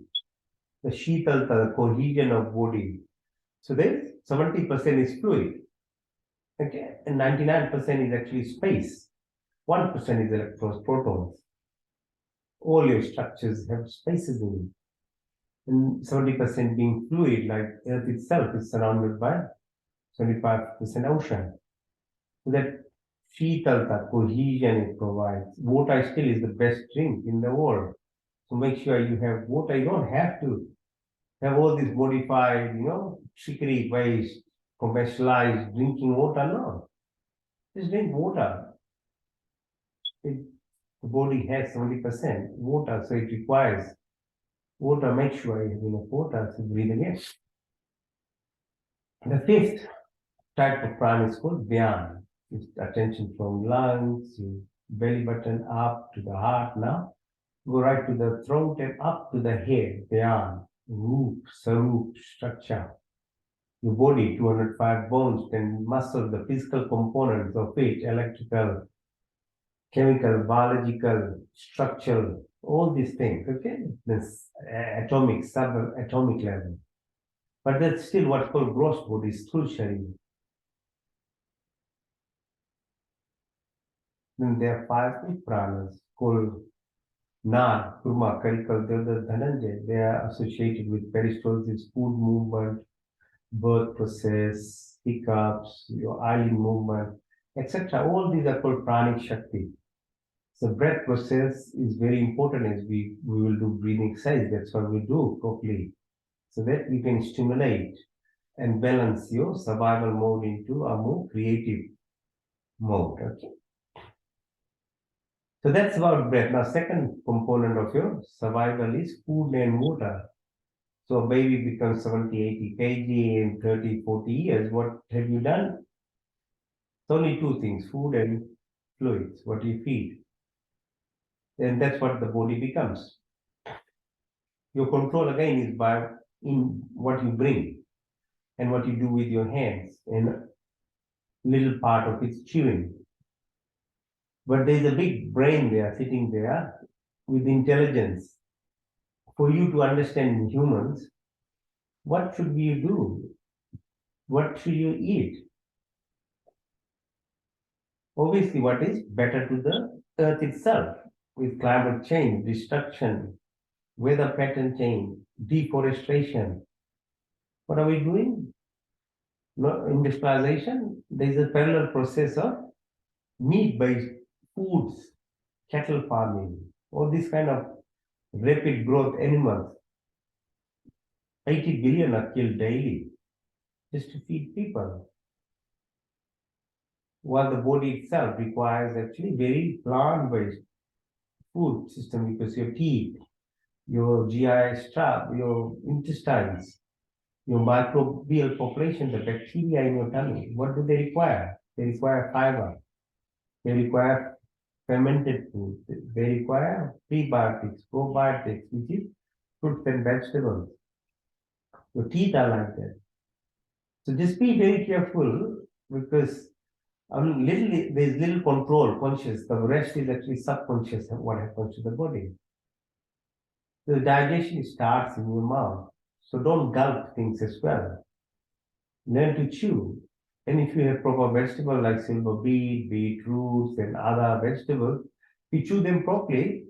the shitalta, the cohesion of body. So there's 70% is fluid, okay, and 99% is actually space. 1% is electrons, protons. All your structures have spaces in it. And 70% being fluid, like Earth itself is surrounded by 25% ocean. So that shitalta, cohesion it provides. Water still is the best drink in the world. So make sure you have water. You don't have to have all this modified, chicory based, commercialized drinking water. No. Just drink water. The body has 70% water, so it requires water. Make sure you have enough water to breathe again. The fifth type of prana is called dhyan. It's attention from lungs, belly button up to the heart now. Go right to the throat and up to the head. Dhyan, root, sarup, structure. Your body, 205 bones, then muscle, the physical components of it, electrical, chemical, biological, structural, all these things, okay? This atomic, subatomic level. But that's still what's called gross body, stool sharing. Then there are five pranas called Nad, Kurma, Karikal, Devda, Dhananjay. They are associated with peristalsis, food movement, birth process, hiccups, your eyelid movement, etc. All these are called pranic shakti. So breath process is very important as we will do breathing exercise. That's what we do properly. So that you can stimulate and balance your survival mode into a more creative mode. Okay. So that's about breath. Now, second component of your survival is food and water. So a baby becomes 70, 80 kg in 30, 40 years. What have you done? It's only two things, food and fluids, what you feed. And that's what the body becomes. Your control again is by in what you bring and what you do with your hands, and little part of it's chewing. But there's a big brain there sitting there with intelligence. for you to understand humans, what should you do? What should you eat? Obviously, what is better to the earth itself with climate change, destruction, weather pattern change, deforestation. What are we doing? No, industrialization. There is a parallel process of meat-based foods, cattle farming, all these kind of rapid growth animals. 80 billion are killed daily just to feed people. While the body itself requires actually very plant-based food system because your teeth, your GI tract, your intestines, your microbial population, the bacteria in your tummy, what do they require? They require fiber. They require fermented food. They require prebiotics, probiotics, which is fruits and vegetables. Your teeth are like that. So just be very careful because there's little control, conscious. The rest is actually subconscious of what happens to the body. The digestion starts in your mouth. So don't gulp things as well. Learn to chew. And if you have proper vegetables like silver beet, beetroots, and other vegetables, if you chew them properly,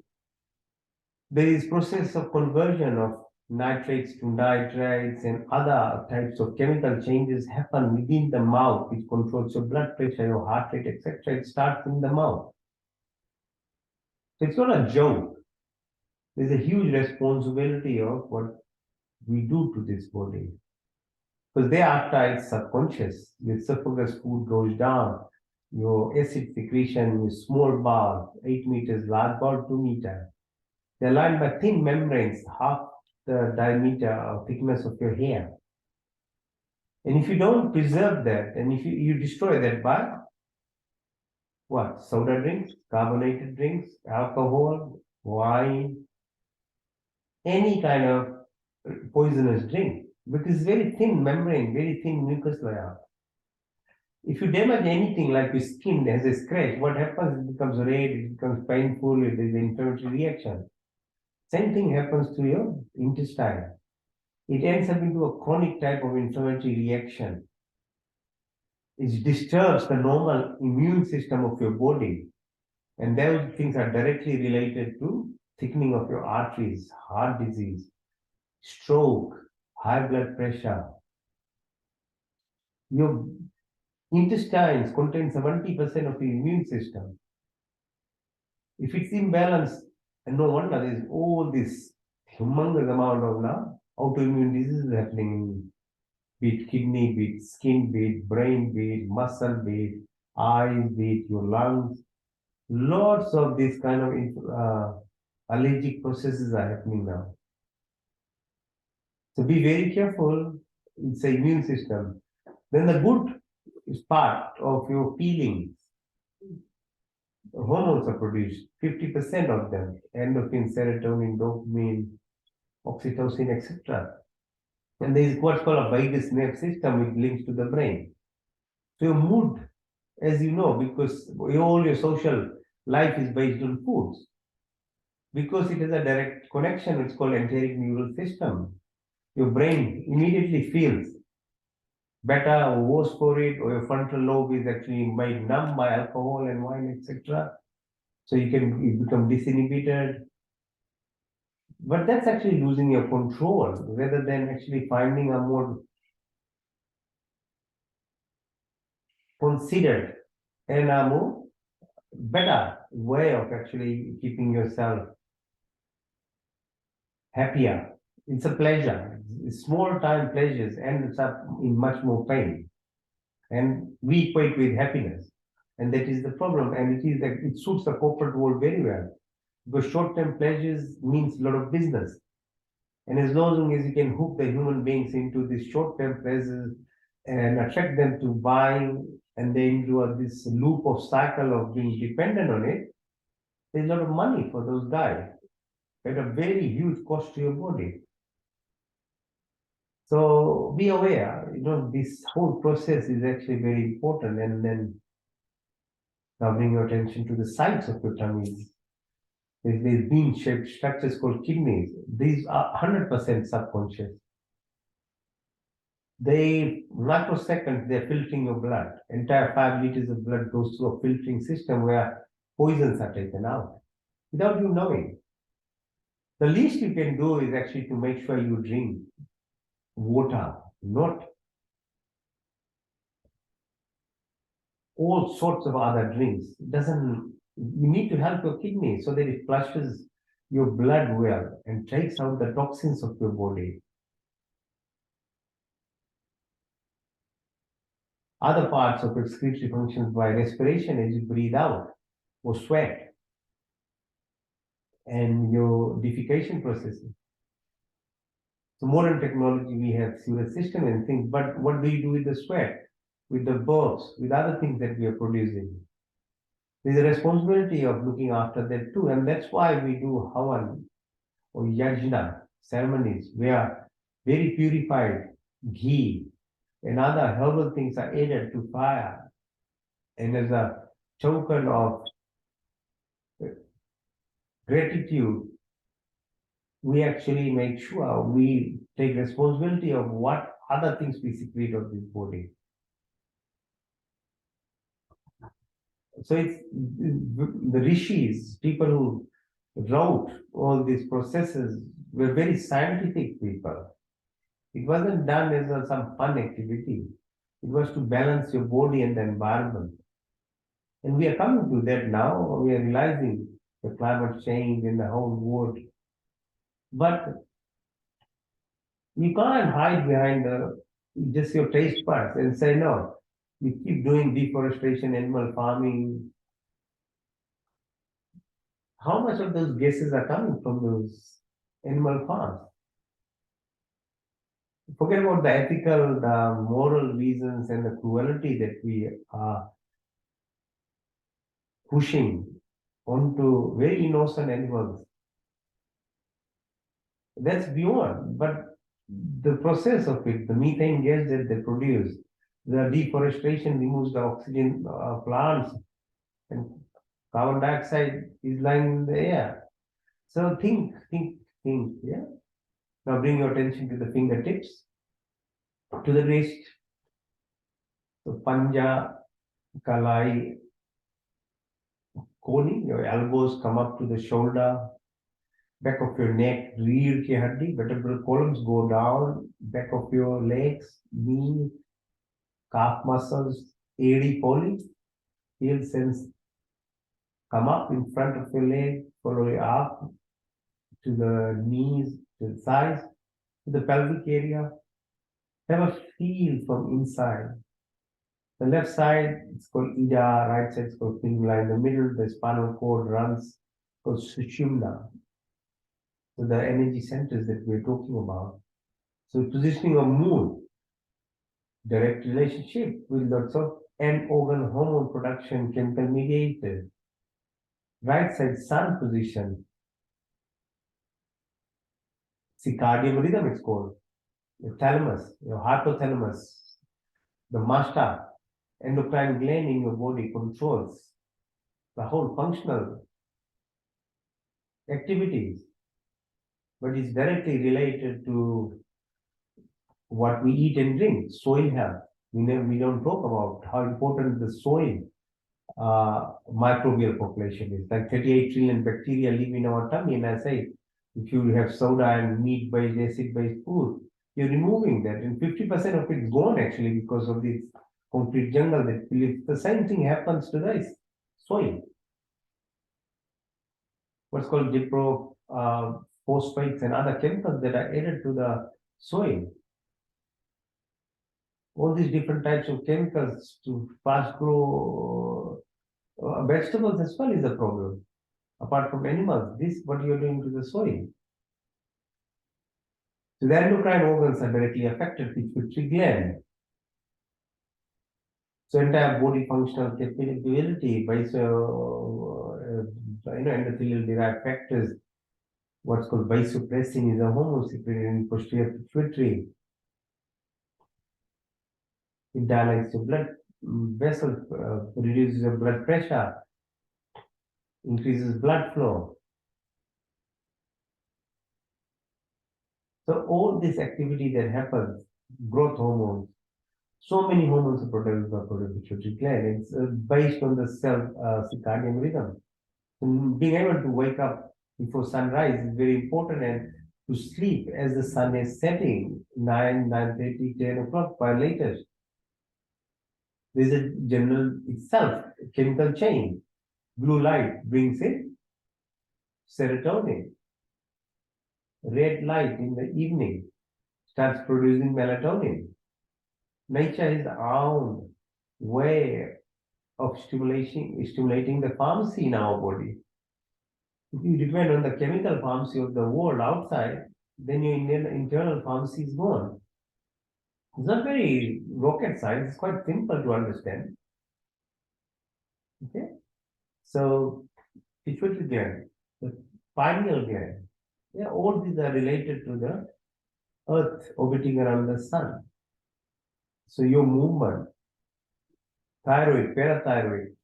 there is process of conversion of nitrates to nitrites and other types of chemical changes happen within the mouth, which controls your blood pressure, your heart rate, etc. It starts in the mouth. So it's not a joke. There's a huge responsibility of what we do to this body. Because thereafter it's subconscious. Your esophagus food goes down. Your acid secretion, your small bowel, 8 meters, large bowel, 2 meters. They're lined by thin membranes, half the diameter or thickness of your hair. And if you don't preserve that, and if you destroy that by what? Soda drinks, carbonated drinks, alcohol, wine, any kind of poisonous drink, because it's very thin membrane, very thin mucus layer. If you damage anything like your skin has a scratch, what happens? It becomes red, it becomes painful, it is an inflammatory reaction. Same thing happens to your intestine. It ends up into a chronic type of inflammatory reaction. It disturbs the normal immune system of your body. And those things are directly related to thickening of your arteries, heart disease, stroke, high blood pressure. Your intestines contain 70% of the immune system. If it's imbalanced, and no wonder there's all this humongous amount of now autoimmune diseases happening, be it kidney, be it skin, be it brain, be it muscle, be it eyes, be it your lungs. Lots of these kind of allergic processes are happening now. So be very careful. It's the immune system. Then the good part of your feelings, hormones are produced, 50% of them, endorphin, serotonin, dopamine, oxytocin, etc. And there is what's called a vagus nerve system which links to the brain. So your mood, as you know, because all your social life is based on foods, because it has a direct connection, it's called enteric neural system. Your brain immediately feels better or worse for it, or your frontal lobe is actually made numb by alcohol and wine, etc. So you become disinhibited. But that's actually losing your control rather than actually finding a more considered and a more better way of actually keeping yourself happier. It's a pleasure. Small time pleasures ends up in much more pain. And we equate with happiness. And that is the problem. And it is that it suits the corporate world very well. Because short-term pleasures means a lot of business. And as long as you can hook the human beings into these short-term pleasures and attract them to buying and then do this loop of cycle of being dependent on it, there's a lot of money for those guys at a very huge cost to your body. So be aware, this whole process is actually very important. And then now bring your attention to the sides of your tummy. There's these bean-shaped structures called kidneys. These are 100% subconscious. Microseconds, they're filtering your blood. Entire 5 liters of blood goes through a filtering system where poisons are taken out without you knowing. The least you can do is actually to make sure you drink water, not all sorts of other drinks. You need to help your kidney so that it flushes your blood well and takes out the toxins of your body. Other parts of excretory functions by respiration as you breathe out or sweat and your defecation processes. So modern technology, we have sewage system and things, but what do you do with the sweat, with the burps, with other things that we are producing? There's a responsibility of looking after that too, and that's why we do havan or yajna ceremonies where very purified ghee and other herbal things are added to fire. And as a token of gratitude, we actually make sure we take responsibility of what other things we secrete of this body. So it's the rishis, people who wrote all these processes, were very scientific people. It wasn't done as some fun activity. It was to balance your body and the environment. And we are coming to that now. We are realizing the climate change in the whole world. But you can't hide behind just your taste buds and say, no, you keep doing deforestation, animal farming. How much of those gases are coming from those animal farms? Forget about the ethical, the moral reasons and the cruelty that we are pushing onto very innocent animals. That's beyond, but the process of it, the methane gas that they produce, the deforestation removes the oxygen plants, and carbon dioxide is lying in the air. So think, yeah. Now bring your attention to the fingertips, to the wrist. So panja, kalai, koni, your elbows come up to the shoulder, back of your neck, rear ki haddi, vertebral columns go down, back of your legs, knee, calf muscles, AD poly, heel sense come up in front of your leg, follow it up to the knees, to the thighs, to the pelvic area. Have a feel from inside. The left side, it's called Ida, right side, it's called fingula. In the middle, the spinal cord runs, called Sushumna. So the energy centers that we're talking about. So positioning of mood, direct relationship with lots of end organ hormone production, chemical mediated. Right side sun position, circadian rhythm it's called. The thalamus, your hypothalamus, the master endocrine gland in your body controls the whole functional activities, but it's directly related to what we eat and drink, soil health. We don't talk about how important the soil microbial population is. Like 38 trillion bacteria live in our tummy, and I say, if you have soda and meat-based, acid-based food, you're removing that, and 50% of it's gone actually because of this concrete jungle that we live. The same thing happens to the soil. What's called phosphates and other chemicals that are added to the soil. All these different types of chemicals to fast grow vegetables as well is a problem. Apart from animals, this what you're doing to the soil. So the endocrine organs are directly affected, pituitary gland. So entire body functional capability by endothelial derived factors, what's called vasopressin is a hormone secreted in posterior pituitary. It dilates the blood vessel, reduces the blood pressure, increases blood flow. So all this activity that happens, growth hormones, so many hormones are produced by pituitary gland. It's based on the self circadian rhythm. Being able to wake up before sunrise is very important, and to sleep as the sun is setting, 9:30, 10 o'clock by latest. There's a general itself chemical change. Blue light brings in serotonin. Red light in the evening starts producing melatonin. Nature is own way of stimulating the pharmacy in our body. If you depend on the chemical pharmacy of the world outside, then your internal pharmacy is gone. It's not very rocket science, it's quite simple to understand. Okay? So pituitary gland, the pineal gland, yeah, all these are related to the earth orbiting around the sun. So your movement, thyroid, parathyroid,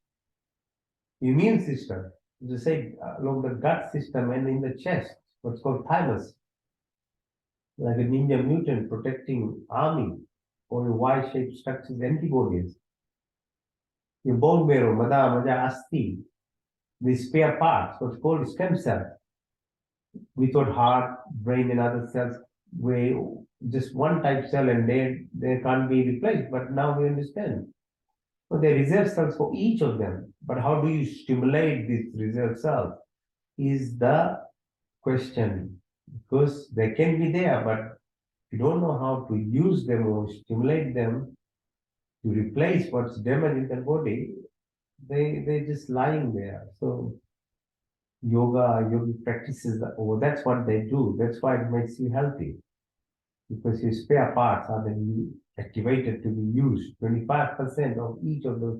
immune system, you say along the gut system and in the chest, what's called thymus, like a ninja mutant protecting army or Y-shaped structures, antibodies. Your bone marrow, mada, maja, asti, the spare parts, what's called stem cell. We thought heart, brain, and other cells were just one type cell and they can't be replaced, but now we understand. So there are reserve cells for each of them, but how do you stimulate these reserve cells is the question, because they can be there, but you don't know how to use them or stimulate them to replace what's damaged in the body, they're just lying there. So yoga practices, oh, that's what they do. That's why it makes you healthy, because your spare parts are then activated to be used. 25% of each of those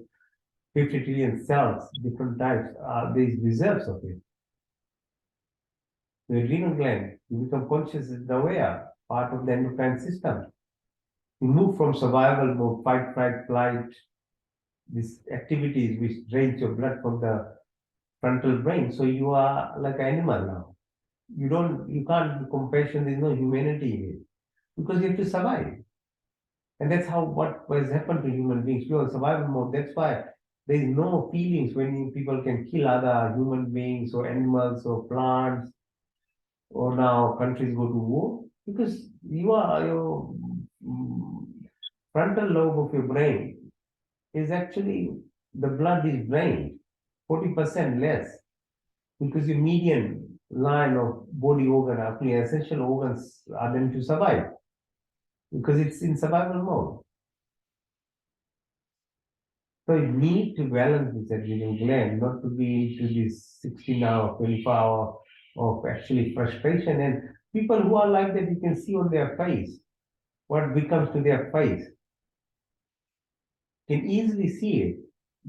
50 trillion cells, different types, are these reserves of it. The adrenal gland, you become conscious and aware, part of the endocrine system. You move from survival mode, fight, flight, these activities which drains your blood from the frontal brain. So you are like an animal now. You can't be compassion, there's no humanity in it. Because you have to survive. And that's how what has happened to human beings. You're in survival mode. That's why there is no feelings when people can kill other human beings or animals or plants, or now countries go to war, because your mm, frontal lobe of your brain is actually, the blood is drained 40% less, because your median line of body organ, actually essential organs, are then to survive, because it's in survival mode. So you need to balance this adrenal gland, not to be into this 16-hour, 24-hour of actually frustration. And people who are like that, you can see on their face what becomes to their face. You can easily see it.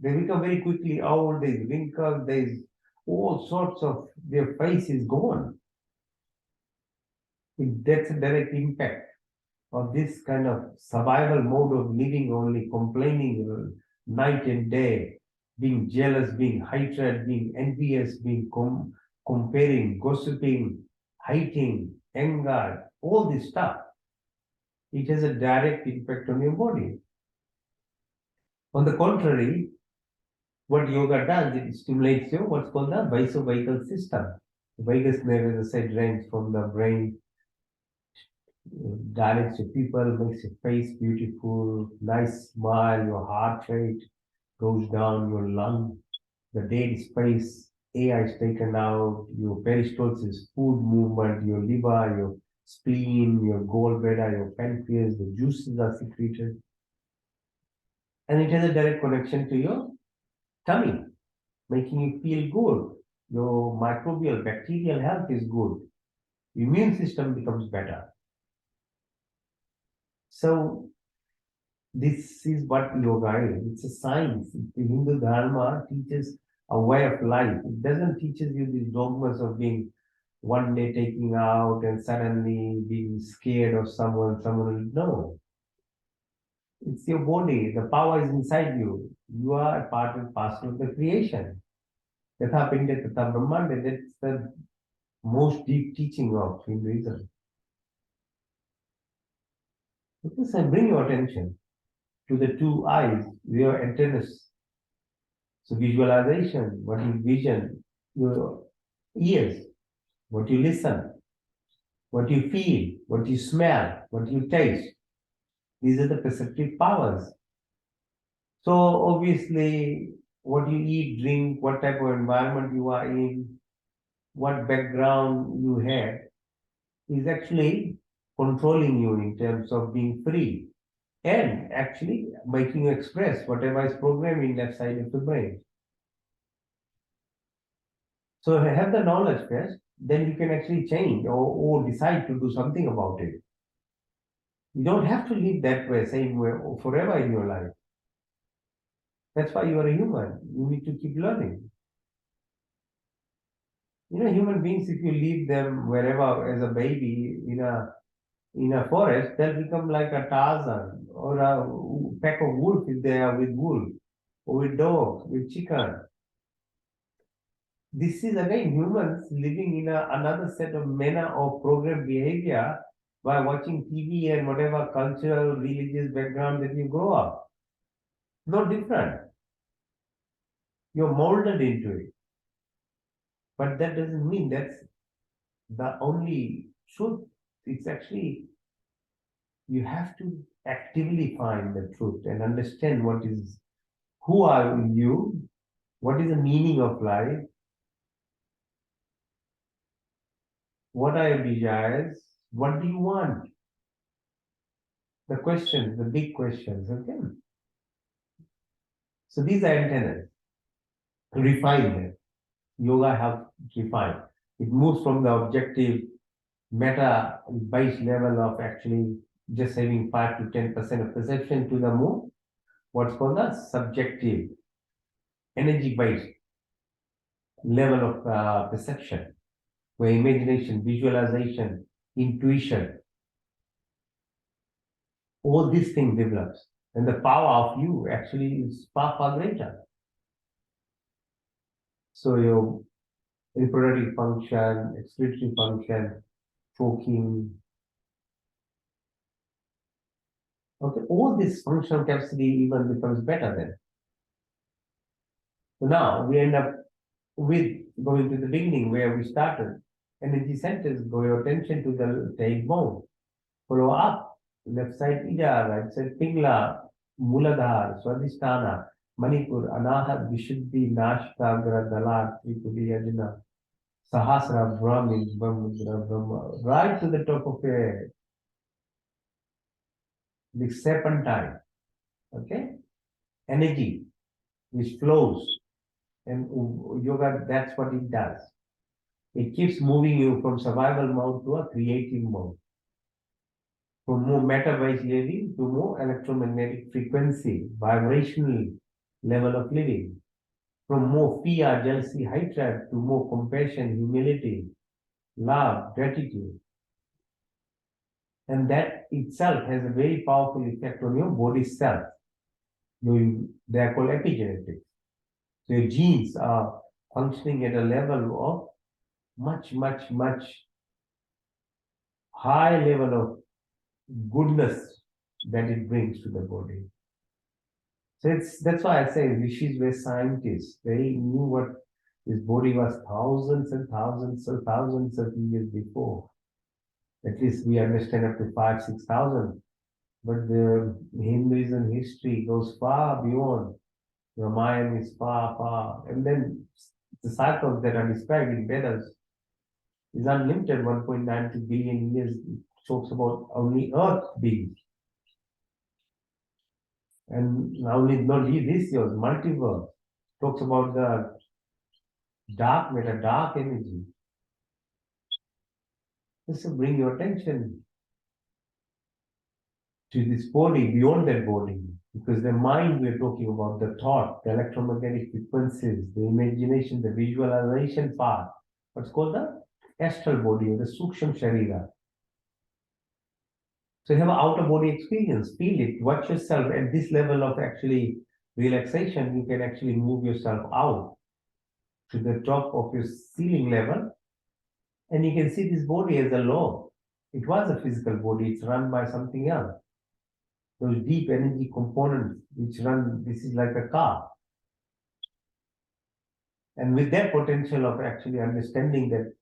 They become very quickly old, there's wrinkles, there's all sorts of, their face is gone. That's a direct impact of this kind of survival mode of living, only complaining night and day, being jealous, being hatred, being envious, being comparing, gossiping, hating, anger, all this stuff. It has a direct impact on your body. On the contrary, what yoga does, it stimulates your what's called the vasovagal system. The vagus nerve, as I said, runs from the brain, directs your people, makes your face beautiful, nice smile, your heart rate goes down, your lung, the dead space, air is taken out, your peristalsis, food movement, your liver, your spleen, your gallbladder, your pancreas, the juices are secreted. And it has a direct connection to your tummy, making you feel good. Your microbial, bacterial health is good. Immune system becomes better. So this is what yoga is. It's a science. The Hindu Dharma teaches a way of life. It doesn't teaches you these dogmas of being one day taking out and suddenly being scared of someone will know. It's your body. The power is inside you. You are a part and parcel of the creation. Yatha Pinde Tatha Brahmanda. That's the most deep teaching of Hinduism. Okay, so bring your attention to the two eyes, your antennas. So visualization, what you vision, your ears, what you listen, what you feel, what you smell, what you taste. These are the perceptive powers. So obviously, what you eat, drink, what type of environment you are in, what background you have, is actually controlling you in terms of being free and actually making you express whatever is programmed in that side of the brain. So have the knowledge first, then you can actually change or decide to do something about it. You don't have to live that way, same way forever in your life. That's why you are a human. You need to keep learning. Human beings, if you leave them wherever as a baby in a forest, they'll become like a Tarzan or a pack of wolf if they are with wolf, or with dogs, with chicken. This is again humans living in another set of manner of programmed behavior by watching TV and whatever cultural, religious background that you grow up. No different. You're molded into it. But that doesn't mean that's the only truth. It's actually, you have to actively find the truth and understand who are you, what is the meaning of life, what are your desires, what do you want? The questions, the big questions, okay? So these are antennas. Refine them. Yoga helps refine. It moves from the objective meta base level of actually just having 5 to 10% of perception to the more what's called the subjective energy based level of perception, where imagination, visualization, intuition, all these things develops. And the power of you actually is far, far greater. So your reproductive function, excretory function, choking, okay, all this functional capacity even becomes better then. So now we end up with going to the beginning where we started. Energy centers, draw your attention to the tailbone. Follow up. Left side Ida, right side Pingla, Muladhar, Swadhisthana, Manipur, Anahat, Vishuddhi, Nashkagra, Dalat, Tripudi, Yajna, Sahasra, Brahmin, Brahmudra, Brahma, right to the top of your head. The serpentine, okay? Energy which flows. And yoga, that's what it does. It keeps moving you from survival mode to a creative mode. From more meta-based living to more electromagnetic frequency, vibrational level of living. From more fear, jealousy, hatred to more compassion, humility, love, gratitude. And that itself has a very powerful effect on your body self. They are called epigenetics. So your genes are functioning at a level of much, much, much high level of goodness that it brings to the body. So that's why I say rishis were scientists. They knew what his body was thousands and thousands and thousands of years before. At least we understand up to 5,000, 6,000. But the Hinduism history goes far beyond. Ramayana is far, far. And then the cycles that are described in Vedas is unlimited, 1.92 billion years. It talks about only Earth being. And not only this year, multiverse talks about the dark matter, dark energy. Just to bring your attention to this body, beyond that body, because the mind we're talking about, the thought, the electromagnetic frequencies, the imagination, the visualization part, what's called the astral body or the suksham sharira. So you have an outer body experience, feel it, watch yourself at this level of actually relaxation. You can actually move yourself out to the top of your ceiling level, and you can see this body as a law. It was a physical body, it's run by something else. those deep energy components which run, this is like a car. And with that potential of actually understanding that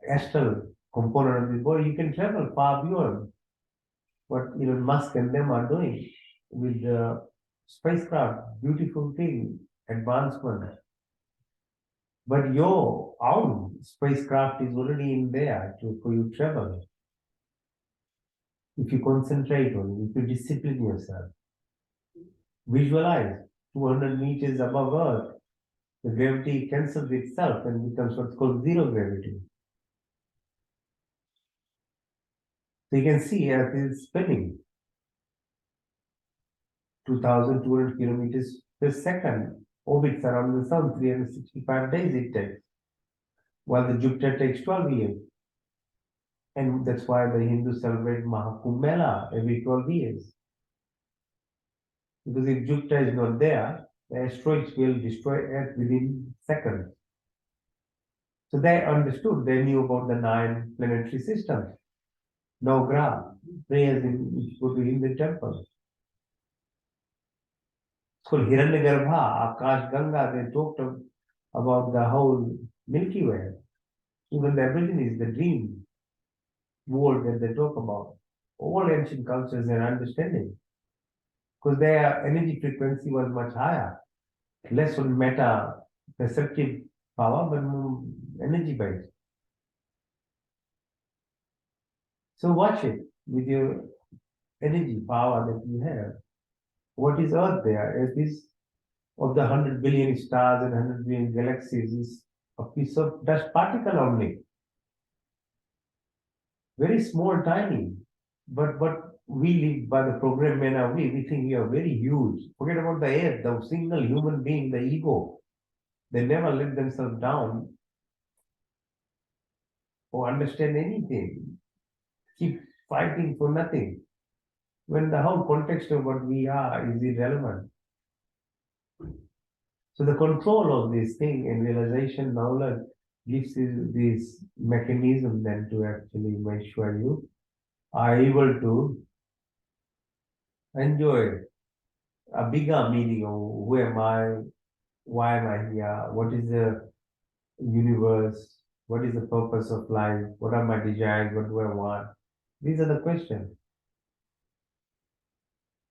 astral component of the body, you can travel far beyond what Elon Musk and them are doing with the spacecraft. Beautiful thing, advancement. But your own spacecraft is already in there for you to travel. If you concentrate on it, if you discipline yourself, visualize 200 meters above Earth, the gravity cancels itself and becomes what's called zero gravity. So you can see Earth is spinning 2,200 kilometers per second, orbits around the Sun, 365 days it takes, while the Jupiter takes 12 years. And that's why the Hindus celebrate Mahakumbh Mela every 12 years. Because if Jupiter is not there, the asteroids will destroy Earth within seconds. So they understood, they knew about the 9 planetary systems. Navgraha, prayers in go to Hindu temples. It's called Hiranyagarbha, Akash Ganga, they talked about the whole Milky Way. Even the Aborigines, the dream world that they talk about. All ancient cultures and understanding. Because their energy frequency was much higher. Less on meta perceptive power, but more energy based. So watch it with your energy power that you have. What is Earth there? Earth is of the 100 billion stars and 100 billion galaxies is a piece of dust particle only. Very small, tiny. But we live by the program manner we think we are very huge. Forget about the earth, the single human being, the ego. They never let themselves down or understand anything. Keep fighting for nothing. When the whole context of what we are is irrelevant. So the control of this thing and realization knowledge gives you this mechanism then to actually make sure you are able to enjoy a bigger meaning of who am I, why am I here, what is the universe, what is the purpose of life, what are my desires, what do I want? These are the questions.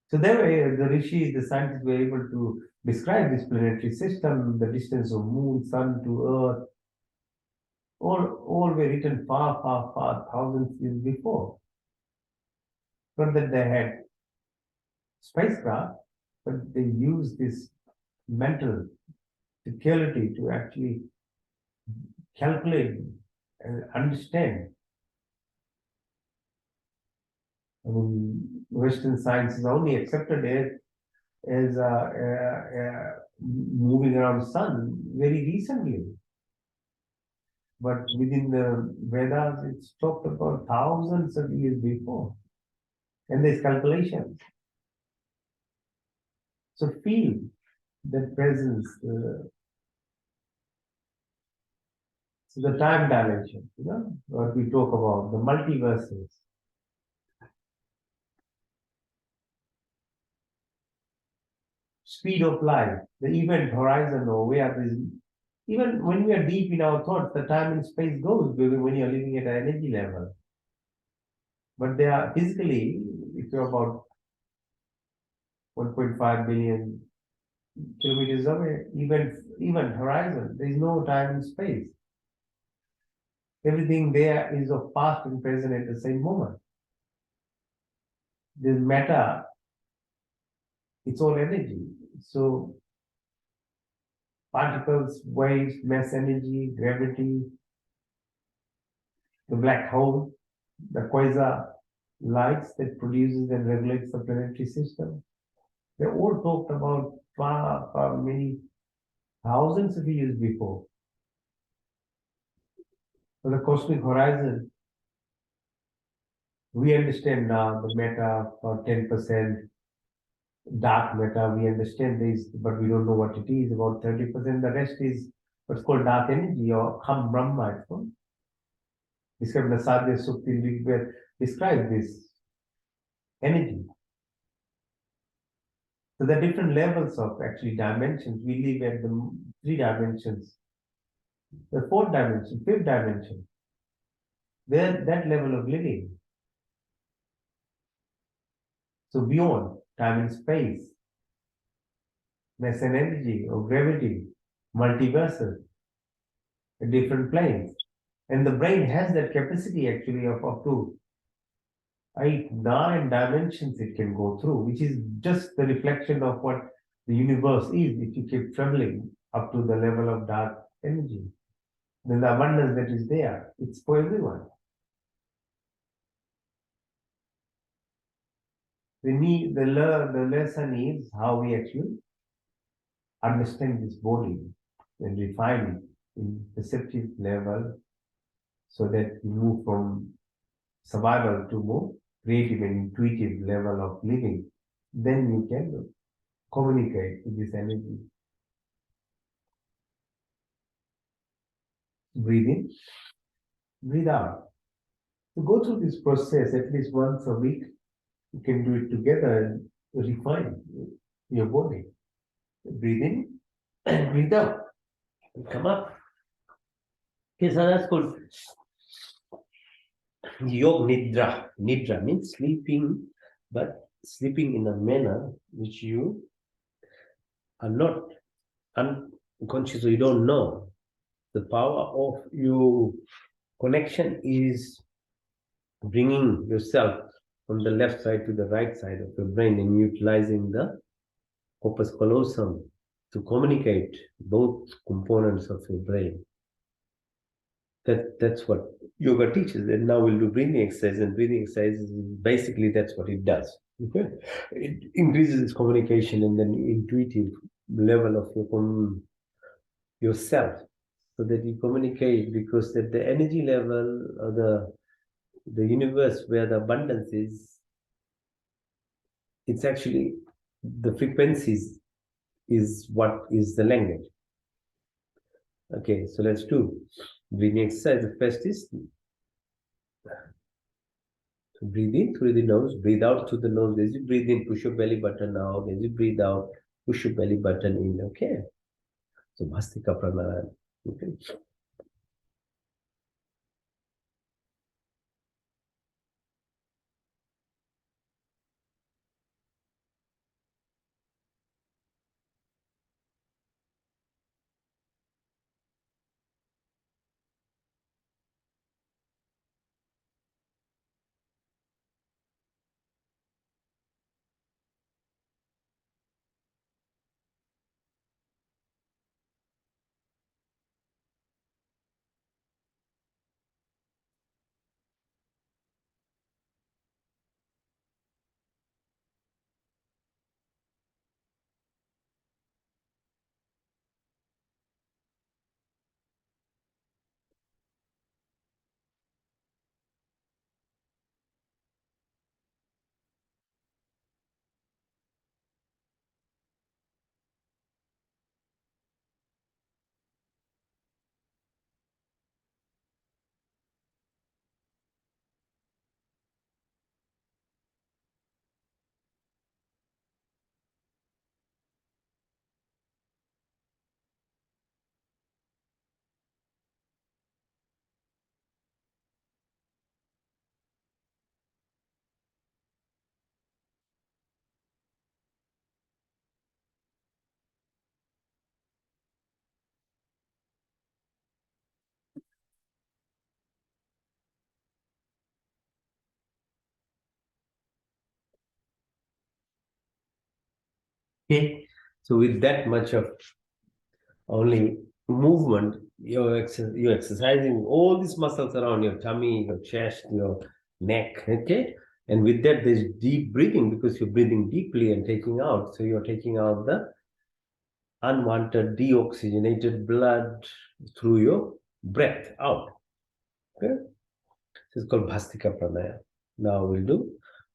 So they were, the rishis, the scientists were able to describe this planetary system, the distance of moon, sun to earth, all were written far, far, far, thousands years before. Not that they had spacecraft, but they used this mental security to actually calculate and understand. I mean, Western science is only accepted as moving around the sun very recently. But within the Vedas, it's talked about thousands of years before. And there's calculations. So feel that presence, so the time dimension, what we talk about, the multiverses. Speed of light, the event horizon, or where this, even when we are deep in our thoughts, the time and space goes when you're living at an energy level. But they are physically, if you're about 1.5 billion kilometers away, even horizon, there is no time and space. Everything there is of past and present at the same moment. This matter, it's all energy. So particles, waves, mass energy, gravity, the black hole, the quasar lights that produces and regulates the planetary system. They all talked about far, far many thousands of years before. So the cosmic horizon, we understand now the matter for 10%, dark matter, we understand this, but we don't know what it is. About 30%, the rest is what's called dark energy or Kham Brahma. Described the Sadhya Sukti describe this energy. So there are different levels of actually dimensions. We live at the 3 dimensions, the fourth dimension, fifth dimension. There, that level of living. So beyond time and space, mass and energy or gravity, multiverses, different planes. And the brain has that capacity actually of up to 8, 9 dimensions it can go through, which is just the reflection of what the universe is if you keep traveling up to the level of dark energy. Then the abundance that is there, it's for everyone. The lesson is how we actually understand this body and refine it in perceptive level so that we move from survival to more creative and intuitive level of living. Then you can communicate with this energy. Breathe in, breathe out. To go through this process at least once a week, you can do it together and refine your body. Breathe in and breathe out. Come up. Okay, so that's called Yog Nidra. Nidra means sleeping, but sleeping in a manner which you are not unconscious or you don't know. The power of your connection is bringing yourself from the left side to the right side of your brain and utilizing the corpus callosum to communicate both components of your brain. That's what yoga teaches. And now we'll do breathing exercise, and breathing exercises basically that's what it does. Okay, it increases its communication and then intuitive level of yourself, so that you communicate, because at the energy level or the universe where the abundance is, it's actually the frequencies is what is the language. Okay, so let's do breathing exercise. The first is to breathe in through the nose, breathe out through the nose. As you breathe in, push your belly button out. As you breathe out, push your belly button in. Okay, so Bhastika pranayam. Okay. Okay. So with that much of only movement, you're exercising all these muscles around your tummy, your chest, your neck. Okay. And with that, there's deep breathing because you're breathing deeply and taking out. So you're taking out the unwanted deoxygenated blood through your breath out. Okay. This is called Bhastika Pranaya. Now we'll do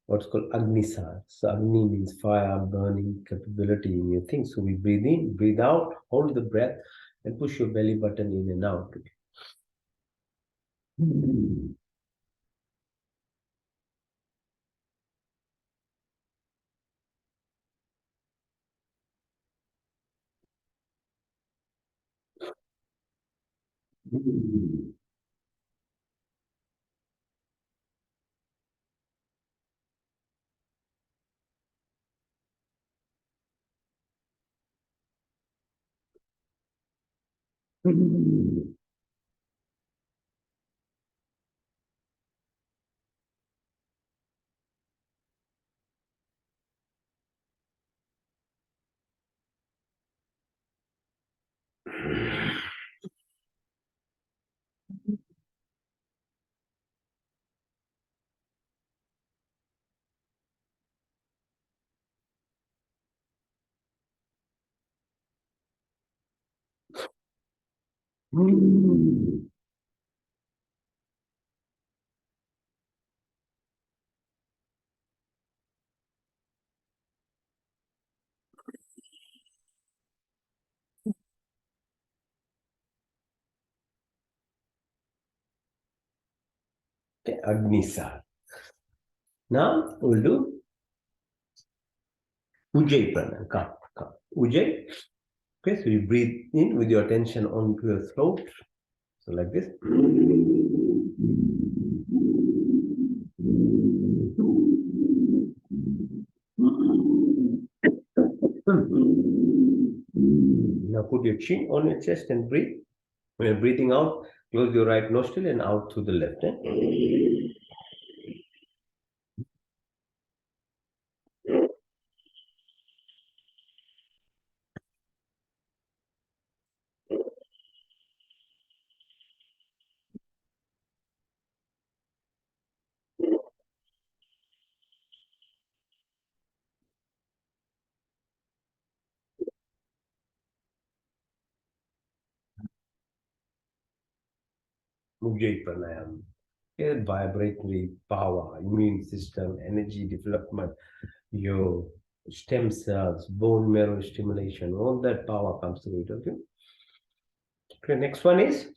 what's called Agnisar. So Agni means fire, burning capability in your thing. So we breathe in, breathe out, hold the breath, and push your belly button in and out. Okay, Agnisar. Now we'll do Ujjayi pranayam. Come, come. Ujjayi. Okay, so you breathe in with your attention onto your throat. So like this. Now put your chin on your chest and breathe. When you're breathing out, close your right nostril and out through the left. Ujjayi pranayam. Okay, vibratory power, immune system, energy development, your stem cells, bone marrow stimulation, all that power comes through it. Okay. Okay, next one is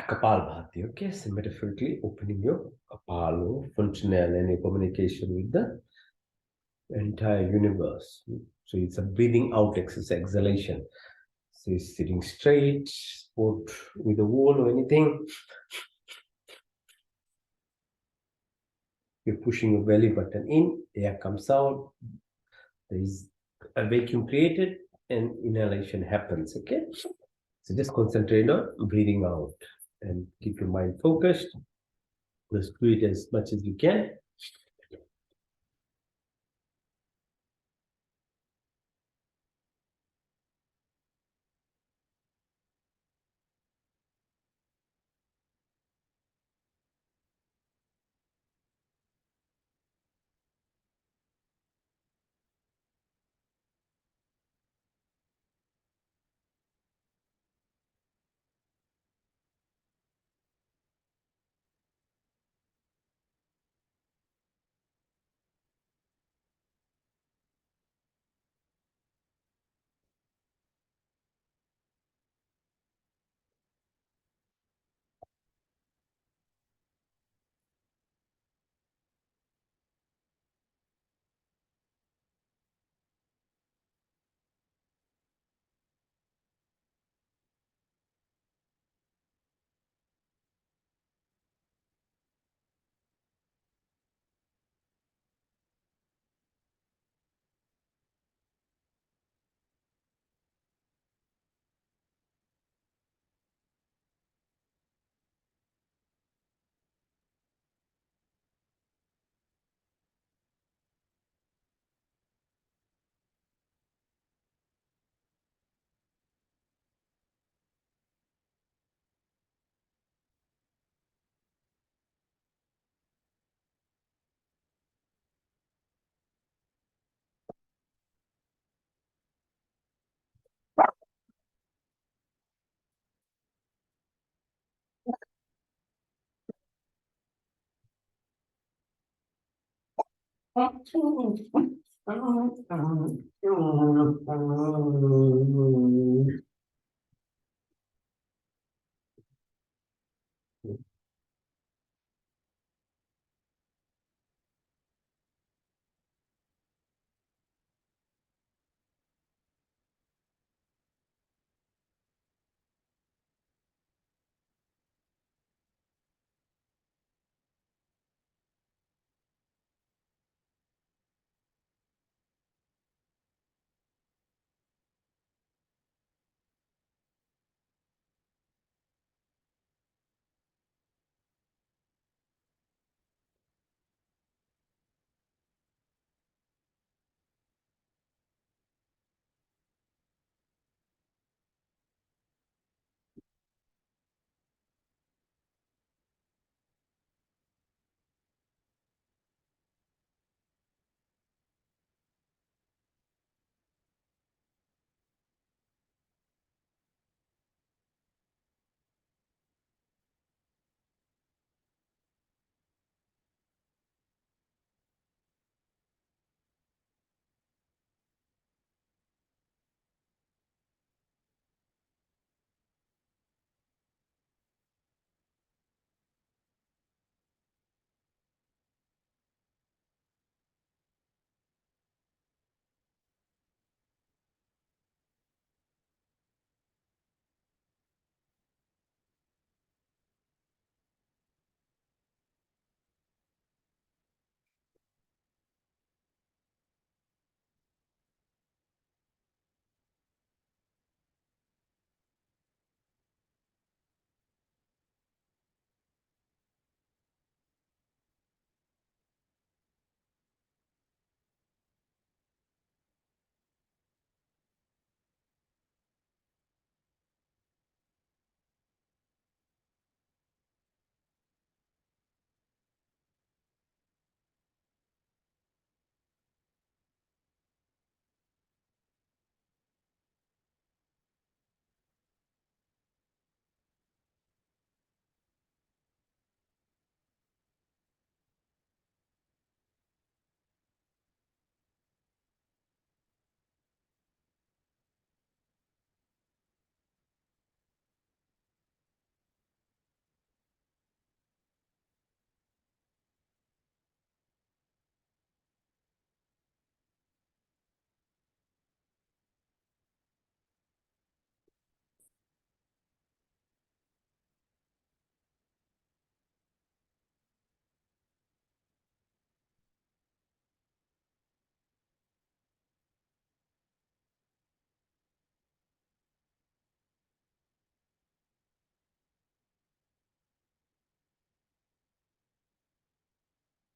Kapalbhati. Okay, so metaphorically opening your Kapalo, functional and your communication with the entire universe. So it's a breathing out exercise, exhalation. So it's sitting straight, support with the wall or anything. You're pushing your belly button in, air comes out, there is a vacuum created, and inhalation happens. Okay, so just concentrate on breathing out and keep your mind focused. Just do it as much as you can.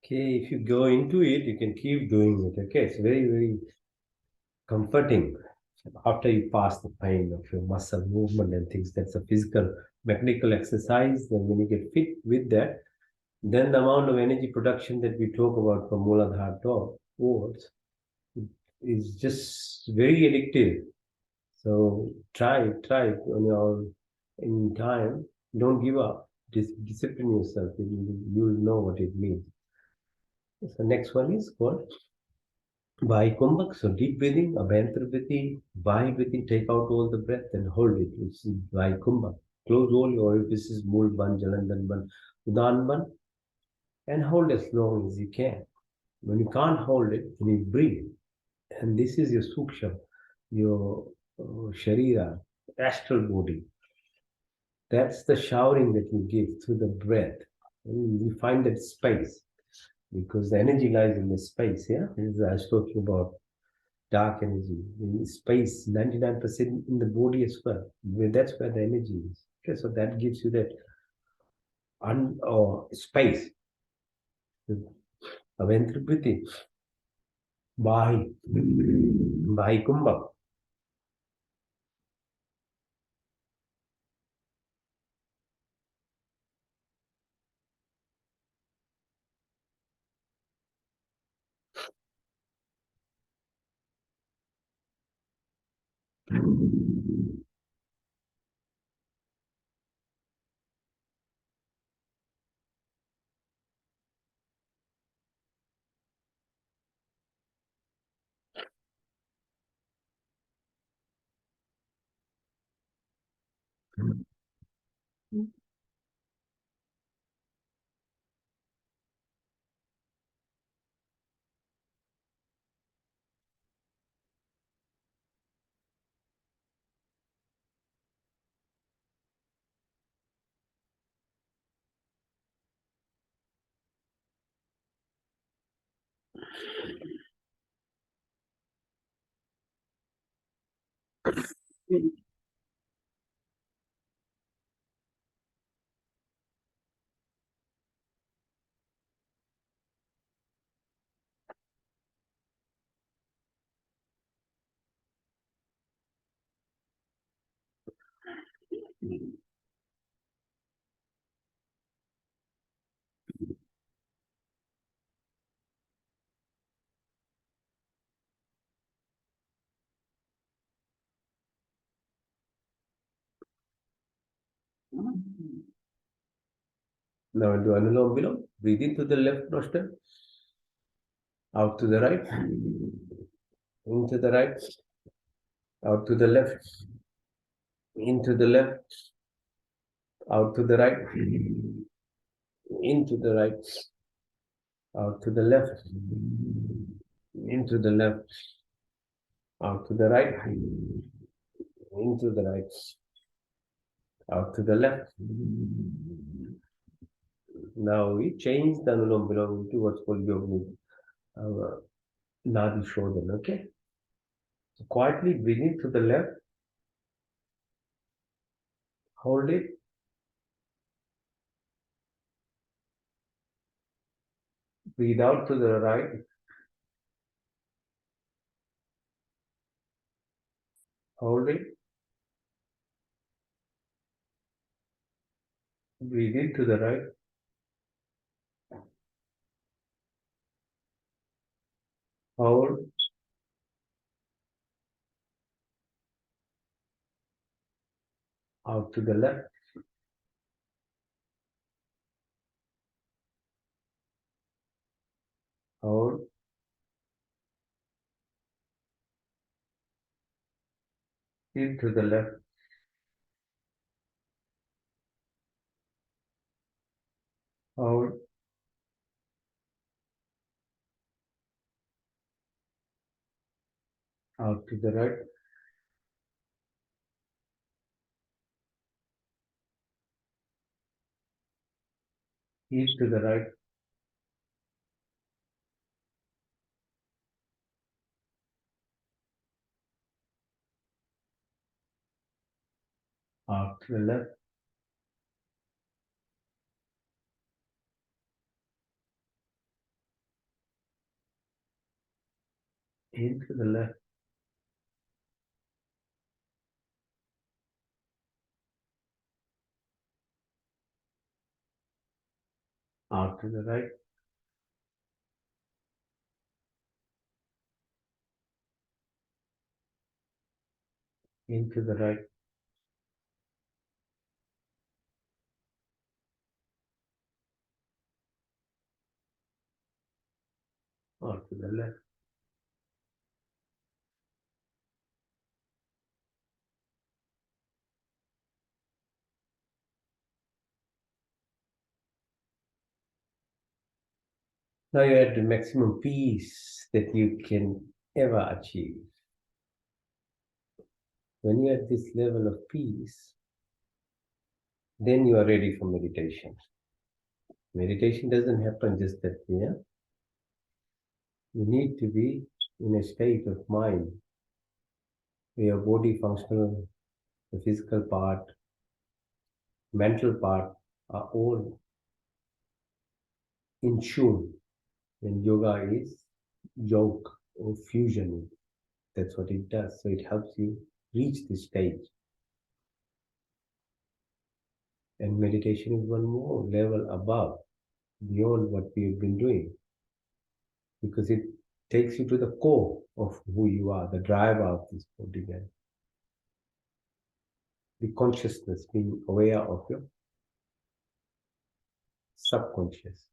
Okay, if you go into it, you can keep doing it. Okay, it's very, very comforting after you pass the pain of your muscle movement and things. That's a physical, mechanical exercise. Then when you get fit with that, then the amount of energy production that we talk about from Mooladhara towards is just very addictive. So try it on your own in time. Don't give up. Discipline yourself. You'll know what it means. So next one is called Vaikumbhak. So deep breathing, Abhyantara breathing, Vayu breathing, take out all the breath and hold it. It's Vaikumbhak. Close all your orifices, Mool Ban, Jalandan Ban, Udan Ban, and hold as long as you can. When you can't hold it, then you breathe. And this is your suksham, your sharira, astral body. That's the showering that you give through the breath. And you find that space because the energy lies in the space. Yeah, as I was talking about dark energy in space, 99% in the body as well. That's where the energy is. Okay, so that gives you that space. Aventripriti, Bahi, Bahi Kumbha. Now do Anulom Vilom. Breathe into the left nostril, out to the right, into the right, out to the left, into the left, out to the right, into the right, out to the left, into the left, out to the right, into the right, out to the left. Now we change the Anulom Vilom into what's called Yogni Nadi Shodhan. Okay? So quietly breathing to the left, hold it, breathe out to the right, hold it, breathe in to the right, hold, out to the left, hold, in to the left, hold, out to the right, in to the right, out to the left, In to the left. Out to the right. In to the right. Out to the left. Now you're at the maximum peace that you can ever achieve. When you're at this level of peace, then you are ready for meditation. Meditation doesn't happen just that way. Yeah? You need to be in a state of mind where your body functional, the physical part, mental part are all in tune. And yoga is yoke or fusion. That's what it does. So it helps you reach this stage. And meditation is one more level above, beyond what we've been doing. Because it takes you to the core of who you are, the driver of this body, and the consciousness, being aware of your subconscious.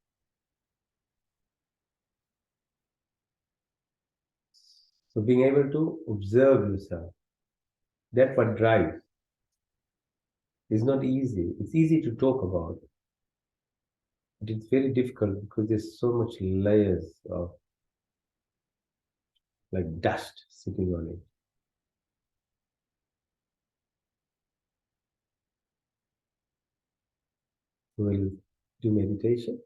So being able to observe yourself, that's what drives. It's not easy. It's easy to talk about, but it's very difficult because there's so much layers of like dust sitting on it. We'll do meditation.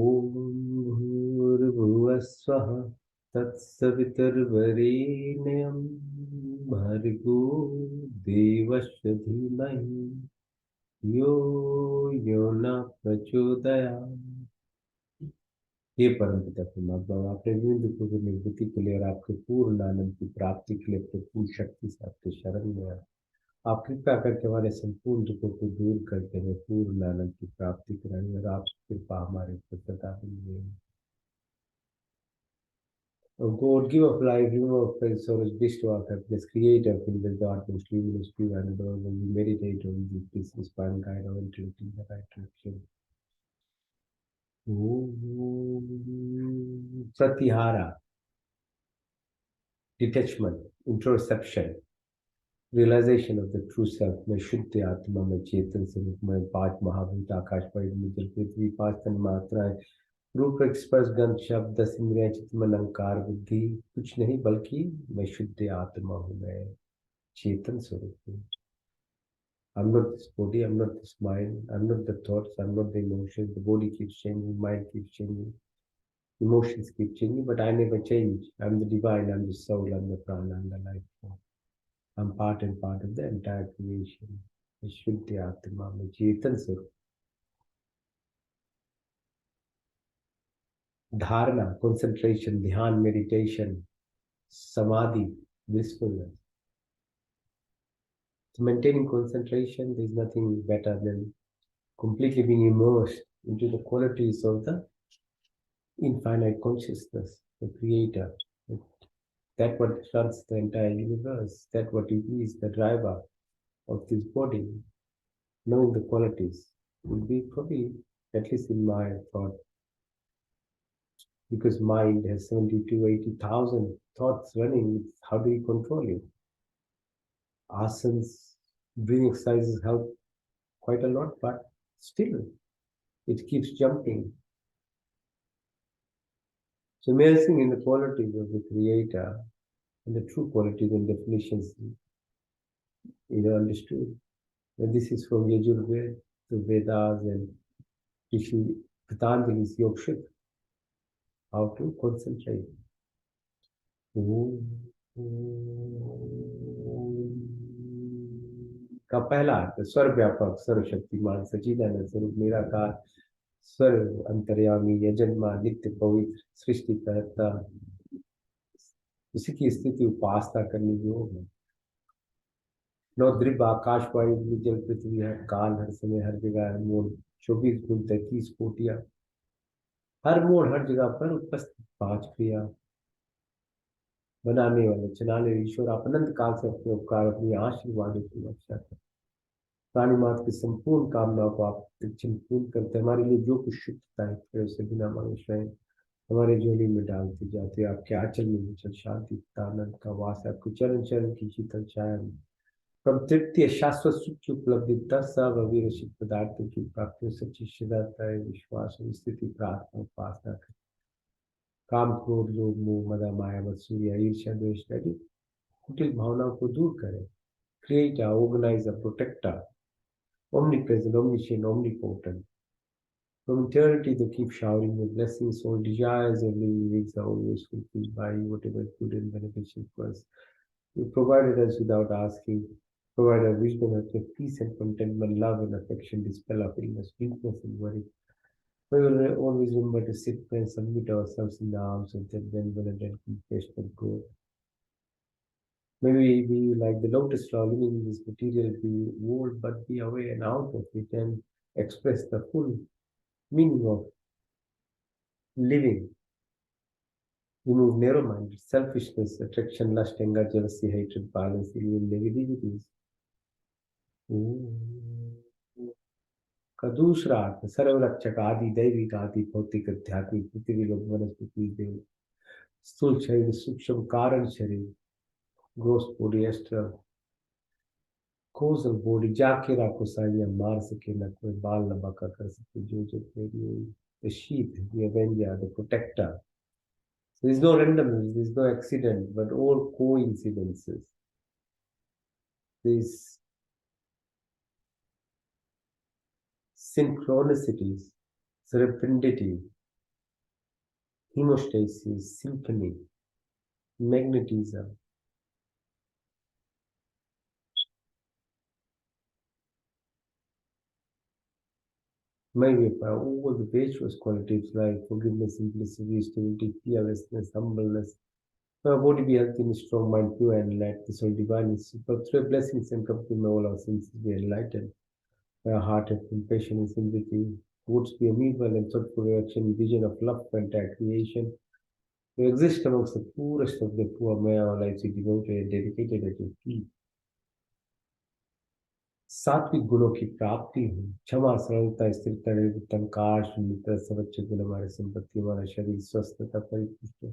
ॐ भूर्भुवस्वः तत्सवितुर्वरेण्यं भर्गो देवस्य धीमहि यो यो न प्रचोदयात्। हे परमपिता परमात्मा, आपने विभिन्न दुखों की निवृत्ति के लिए और आपके पूर्ण आनंद की प्राप्ति के लिए अपनी पूर्ण शक्ति से आपके शरण में आए। आप कृपा करके हमारे संपूर्ण दुखों को दूर करके हमें पूर्ण आनंद की प्राप्ति कराएं और आप कृपा हमारे ऊपर सदा बनी रहे। O God, give of life, giver of faith, sorrows, bestow of happiness, creator of the darkness, luminous, pure, and adorable, we meditate on these peace, inspire and guide our intellect in the right direction. Satyahara, detachment, introspection, realization of the true self. मैं शुद्ध आत्मा में चेतन स्वरूप में पांच महाभूत आकाश वायु जल पृथ्वी पांच तन मात्राएं रूप स्पर्श गंध शब्द दस इंद्रियां चित्त मन अहंकार बुद्धि कुछ नहीं बल्कि मैं शुद्ध आत्मा हूँ, मैं चेतन स्वरूप हूँ। I'm not this body, I'm not this mind, I'm not the thoughts, I'm not the emotions. The body keeps changing, mind keeps changing, emotions keep changing, but I never change. I'm the divine, I'm the soul, I'm the prana, I'm the life force. I'm part and part of the entire creation. Shuddhi Atma, मैं चेतन स्वरूप। धारणा, concentration, ध्यान, meditation, samadhi, blissfulness. So maintaining concentration, there's nothing better than completely being immersed into the qualities of the infinite consciousness, the creator. That what runs the entire universe. That what is the driver of this body. Knowing the qualities would be probably, at least in my thought, because mind has 70 to 80,000 thoughts running. How do you control it? Asanas, breathing exercises help quite a lot, but still it keeps jumping. So immersing in the qualities of the Creator and the true qualities and definitions understood. And this is from Yajurveda, the Vedas, and Rishi Patanjali's Yoga, how to concentrate. का पहला अर्थ स्वर व्यापक सर्वशक्तिमान सचिदानंद स्वरूप निराकार सर्व अंतर्यामी यजन्मा नित्य पवित्र सृष्टि करता उसी की स्थिति उपासना करने योग है। नौ द्रिव आकाश वायु जल पृथ्वी है काल हर समय हर जगह है मोड़ 24 गुण 33 कोटियां हर मोड़ हर जगह पर उपस्थित 5 क्रिया बनाने वाले चलाने ईश्वर आप अनंत काल से अपने उपकार अपनी आशीर्वाद की रक्षा करते प्राणी मात्र की संपूर्ण कामनाओं को आप पूर्ण करते हमारे लिए जो कुछ शुद्धता है फिर उसे बिना मांगे स्वयं हमारे झोली में डालते जाते आपके आंचल में विचल शांति आनंद का वास है आपको चरण चरण की शीतल छाया में from तृतीय शाश्वत सुख की उपलब्धि तक सब अविरसित पदार्थों की प्राप्ति सच्ची श्रद्धा विश्वास और स्थिति प्रार्थना उपासना कर काम क्रोध लोभ मोह मदा माया मत्सर्य ईर्ष्या द्वेष आदि कुटिल भावनाओं को दूर करें create a organize a protector omnipresent omniscient omnipotent from eternity they keep showering your blessings all desires of living beings are always fulfilled by you whatever good and beneficial for us you provided us without asking provide a wisdom of peace and contentment, love and affection, dispel of illness, weakness and worry. We will always remember to sit and submit ourselves in the arms of that benevolent and compassionate God. May we be like the lotus flower living in this material world, but be away and out of it and express the full meaning of living. Remove narrow minded, selfishness, attraction, lust, anger, jealousy, hatred, violence, even negativities. का दूसरा अर्थ सर्वरक्षक आदि दैविक आदि भौतिक आध्यात्मिक पृथ्वी लोक वनस्पति देव स्थूल शरीर सूक्ष्म कारण शरीर gross body astral causal body जाके राखो साइया मार सके ना कोई बाल न बाका कर सके जो जो तेरी the sheath, the avenger, the protector. So there is no randomness, there is no accident, but all coincidences. There is synchronicities, serendipity, hemostasis, symphony, magnetism. Maybe all the virtuous qualities like forgiveness, simplicity, stability, fearlessness, humbleness. May our body be healthy and strong, mind pure and light, the soul divine, but through blessings and company, may all our sins be enlightened. May our heart have compassion and sympathy, words be amiable and thoughtful reaction, vision of love for entire creation. We exist amongst the poorest of the poor, may our lives be devoted and dedicated at your feet. सात्विक गुणों की प्राप्ति हो क्षमा सरलता स्थिरता निर्भरता काश मित्र सर्वोच्च गुण हमारे संपत्ति हमारा शरीर स्वस्थ तथा परिपुष्ट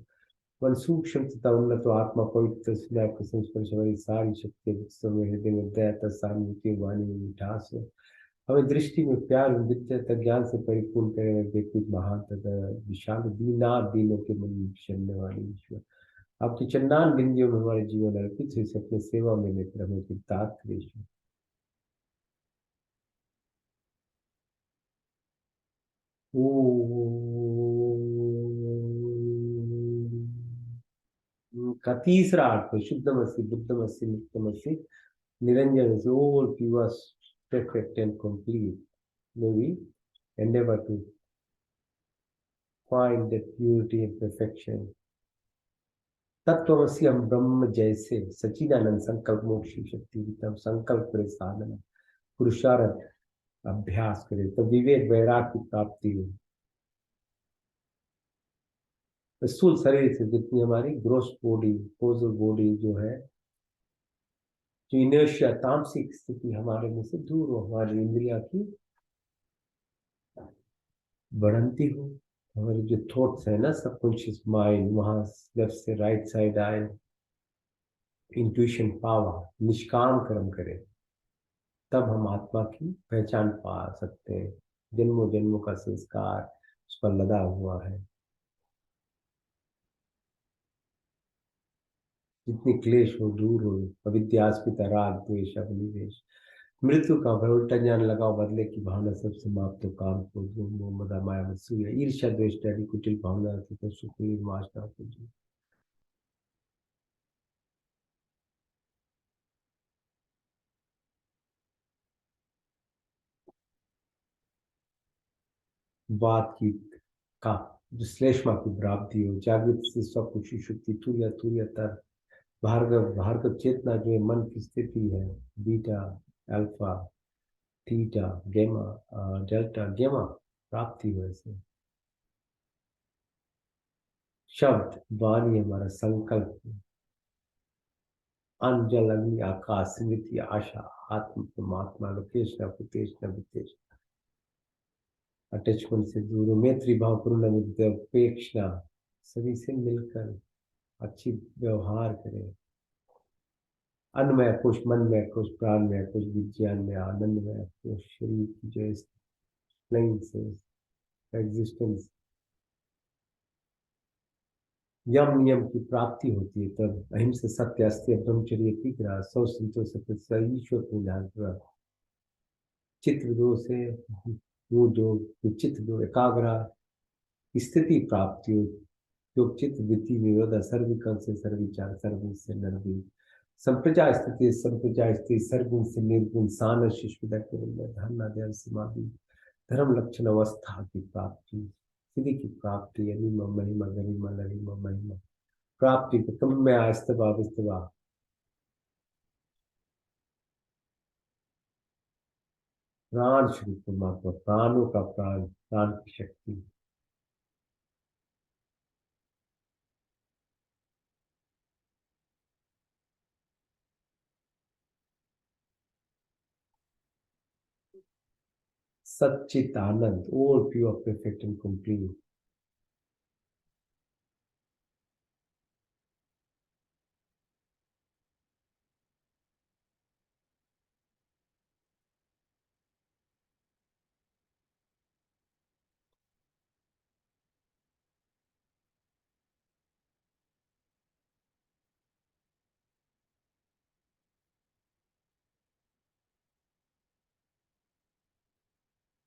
मन सूक्ष्म तथा उन्नत आत्मा पवित्र आपके संस्पर्श हमारी सारी शक्ति समय हृदय में दया सहानुभूति वाणी में मिठास हो हमें दृष्टि में प्यार विद्या ज्ञान से परिपूर्ण करे देखिए महान तथा विशाल दीना दीनों के मन चलने वाले ईश्वर आपकी चन्नान बिंदियों में हमारे जीवन अर्पित हुई अपने सेवा में लेकर हमें कृतार्थ ईश्वर का तीसरा अर्थ शुद्धमसी बुद्धमसी मुक्तमसी Niranjan is all pure, perfect and complete. May we endeavor to find that purity and perfection. तत्वमसी हम ब्रह्म जैसे सचिदानंद संकल्प मोक्ष शक्ति वितम संकल्प करे साधना पुरुषार्थ अभ्यास करे तो विवेक वैराग्य की प्राप्ति हो स्थूल शरीर से जितनी हमारी ग्रोस बॉडी, पोजल बॉडी जो है, जो इनर्शिया, तामसिक स्थिति हमारे में से दूर हो, हमारी इंद्रिया की बढ़ंती हो, हमारे जो थॉट्स है ना, सबकॉन्शियस माइंड वहां लेफ्ट से राइट साइड आए, इंट्यूशन पावर, निष्काम कर्म करें, तब हम आत्मा की पहचान पा सकते हैं। जन्मों जन्मों का संस्कार उस पर लदा हुआ है। जितनी क्लेश हो दूर हो, अविद्यास्पिता राग द्वेष अभिनिवेश, मृत्यु का भय, उल्टा ज्ञान लगाओ, बदले की भावना सब समाप्त हो, काम को जो मोह मदा माया मत सूया, ईर्ष्या द्वेष डरी कुटिल भावना तो सुख वासना को जो। बातचीत का जो श्लेष्मा की प्राप्ति हो, जागृत से स्वखुशी शुक्ति, तुर्य तुर्य तर, भार्गव भार्गव चेतना जो है मन की स्थिति है, बीटा अल्फा थीटा गेमा डेल्टा गेमा प्राप्ति हो ऐसे। शब्द वाणी हमारा संकल्प, अन्न जल अग्नि आकाश स्मृति आशा, आत्म परमात्मा लोकेशना कुतेशना वितेशना, अटैचमेंट से दूर हो, मैत्री भाव पूर्ण अपेक्षना, सभी से मिलकर अच्छी व्यवहार करें, अन्नमय कोश, मन में कोश, प्राण में कोश, विज्ञान में आनंद में कोश, शरीर की जो फ्लाइंग से एग्जिस्टेंस, यम नियम की प्राप्ति होती है, तब अहिंसा सत्य अस्त्य ब्रह्मचर्य तीसरा सौ संतोष सत्य ईश्वर को ध्यान पूरा, चित्र दो से वो जो चित्र दो एकाग्र स्थिति प्राप्ति हो, योग चित्त वृत्ति विरोध सर्विकल से सर्विचार, सर्विन से निर्विन, संप्रजा स्थिति संप्रजा स्थिति, सर्गुण से निर्गुण, सान शिष्य धर्म ध्यान समाधि, धर्म लक्षण अवस्था की प्राप्ति, सिद्धि की प्राप्ति, अनिमा महिमा गरिमा लरिमा महिमा प्राप्ति, तुम में आस्तवा विस्तवा, प्राण श्री परमात्मा, प्राणों का प्राण, प्राण की शक्ति, सच्चित आनंद, all pure perfect and complete,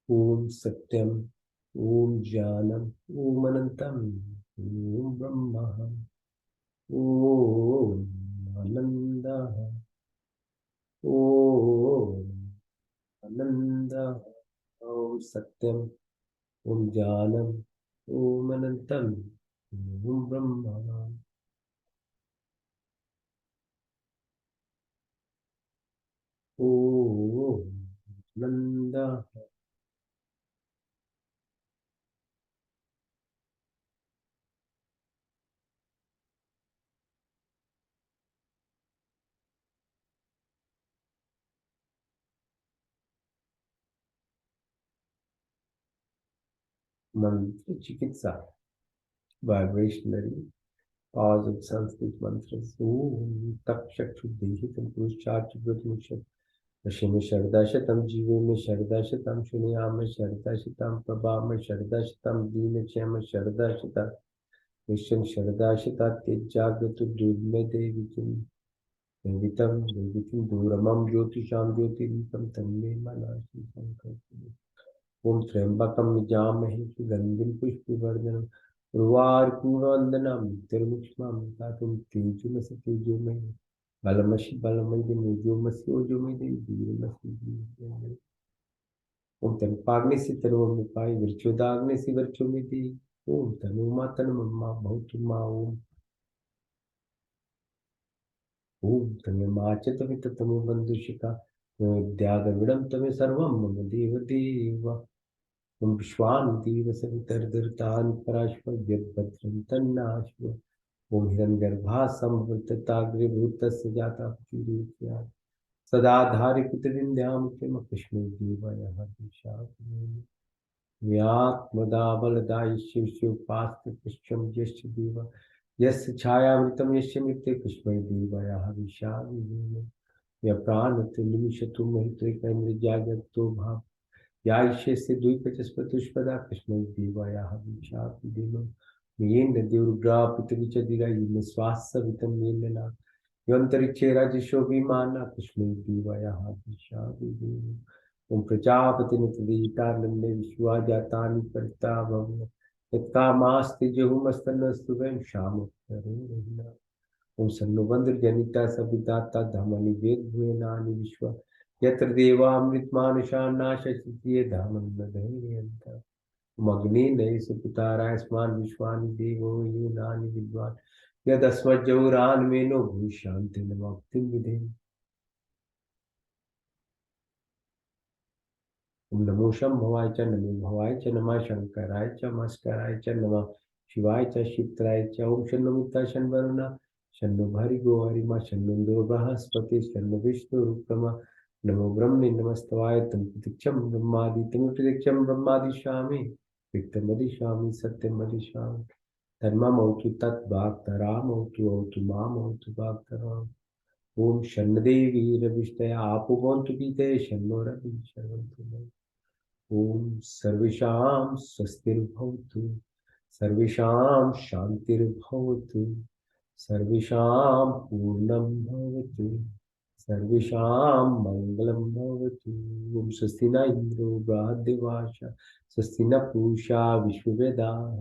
ओम सत्यम, ओम ज्ञानम, ओम अनंतम, ओम ब्रह्म, ओम आनंद, ओम आनंद, ओम सत्यम, ओम ज्ञानम, ओम अनंतम, ओम ब्रह्म, ओम आनंद। मंत्र चिकित्सा, वाइब्रेशनरी pause of Sanskrit mantras. Om tak चक्षुर्देहितं पुरुषार्थ ऋषि में शरदाशतम, जीवे में शरदाशतम, शुनियाम में शरदाशतम, प्रभा में शरदाशतम, दीन क्षम शरदाशता, विश्वम शरदाशता, तेजाग्रत दूर में देवितम, देवितम देवितम दूरमम ज्योतिषाम ज्योतिरीपम तन्मे मनासि संकल्पये। ओम त्र्यंबकम यजामहे सुगंधिं पुष्टिवर्धनम् उर्वारुकवंदनम् निर्मुक्ष्मं दातुं तेजोमसि तेजोमयि बलमसि बलमयि तेजोमसि ओजोमयि वीरमसि वीरमयि। ओम तन्पाग्नि से तनोमपाय विरचोदाग्नि से विरचोमिति। ओम तनुमा तन्ममा भौतुमा। ओम ओम तमेमाच तमित तमो बंधुशिखा, त्यागविडम तमे सर्वम मम देव देव। Om Vishwanti Vasavitardhirtan Parashva Yadbhadram Tannashva Om Hirangarbha Samvrtatagri Bhutasya Jata Putirutyat Sadadhari Putrindyam Kema Krishna Devaya Hadisha Vyatmadabaladayi Shiv Shiv Pasta Krisham Yasya Deva Yasya Chayamritam Yasya Mritte Krishna Devaya Hadisha या प्राण निमिषतु महित्रिक मृजागतो भाव याइषे से द्वीपचस्पतुष्पदा कृष्ण देवाया हविषा देव येन देवरुग्रा पितरिच दिगा येन स्वास्य वितम येन ना योंतरिक्षे राजशो विमाना कृष्ण देवाया हविषा देव ओम प्रजापति नतदीता नंदे विश्वा जातानि परिता भव यत्कामास्ति जहुमस्तनस्तु वयं शाम करो ओम सन्नुबंध जनिता सविता धमनि वेद भुए नानि विश्व यत्र देवामृत मानुषा नाशचितिये धामन न दहेयन्त मग्ने नये सुपिताराय स्मान विश्वानि देवो ये नानि विद्वान् यदस्मज्जौरान् मेनो भूशान्ति नमक्तिं विधे ओम नमो शंभवाय च नमो भवाय च नमः शंकराय च मस्कराय च नमः शिवाय च शिवत्राय च ओम शन्नमुत्ता शन्वरुणा शन्नो भर्गो हरिमा शन्नो देवो बृहस्पति शन्नो विष्णुरुक्रमा नमो ब्रह्मे नमस्तवाय तं प्रतीक्षं ब्रह्मादि तं प्रतीक्षं ब्रह्मादिशामि विक्तमदिशामि सत्यमदिशामि धर्ममौतु तद्वाक्तरामौतु औतु मामौतु वाक्तराम ओम शन्नदेवी रविष्टया आपो भवन्तु पीते शन्नो रवि शर्वन्तु मे ओम सर्वेषां स्वस्तिर्भवतु सर्वेषां शान्तिर्भवतु सर्वेषां पूर्णं भवतु सर्वेषां मङ्गलं भवतु ओम स्वस्ति न इन्द्रो बृहद्देवाशा स्वस्ति न पूषा विश्ववेदाः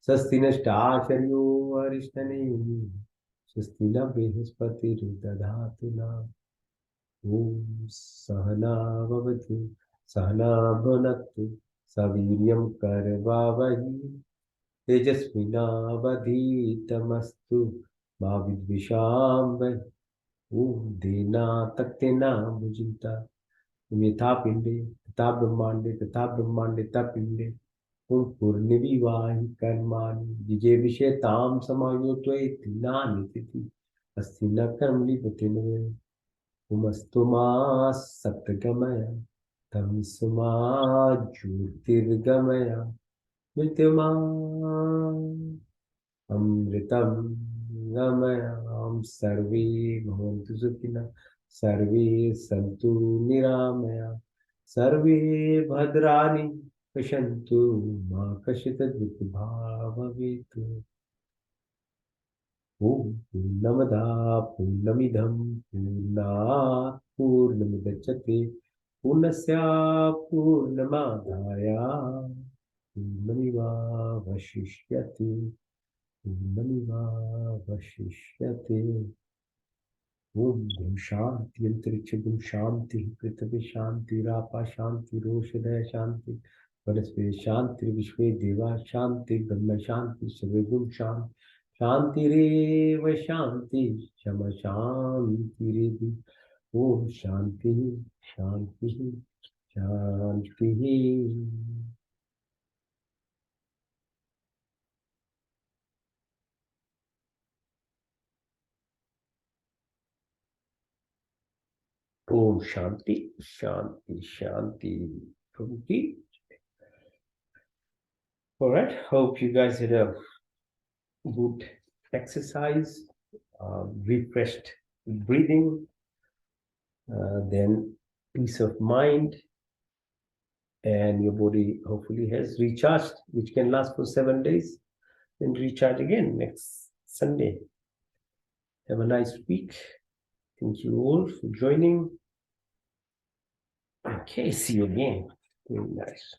स्वस्ति नष्टाचार्यो अरिष्टनेमिः स्वस्ति न बृहस्पतिर्दधातु नः ओम सहना भवतु सहना भुनक्तु सवीर्यं करवावहै तेजस्विनावधीतमस्तु मा विद्विषावहै ओम देना तक्तेना भुजिता यथा पिंडे तथा ब्रह्मांडे तथा पिंडे ओम पूर्णविवाहि कर्माणि जिजे विषयतां समायोत्वैति नानिति अस्ति न कर्म लिपते उमस्तु मा सप्तगमय तमसुमा ज्योतिर्गमय मृत्युमा अमृतं गमय सर्वे भवन्तु सुखिनः सर्वे सन्तु निरामया सर्वे भद्राणि पश्यन्तु मा कश्चित् दुःखभाग् भवेत् ओम पूर्णमदा पूर्णमिदं पूर्णात् पूर्णमुदच्यते पूर्णस्य पूर्णमादाय पूर्णमेवावशिष्यते पूर्णमेवावशिष्यते ओम गुम शांति अंतरिक्ष गुम शांति पृथ्वी शांति रापा शांति रोषधय शांति वनस्पति शांति विश्व देवा शांति ब्रह्म शांति सर्व गुम शांति शांतिरेव शांति क्षमा शांतिरेवि ओम शांति शांति शांति ओम शांति शांति शांति शांति. All right, hope you guys had a good exercise, refreshed breathing, then peace of mind, and your body hopefully has recharged, which can last for 7 days, and recharge again next Sunday. Have a nice week. Thank you all for joining. Okay, see you again. Very nice.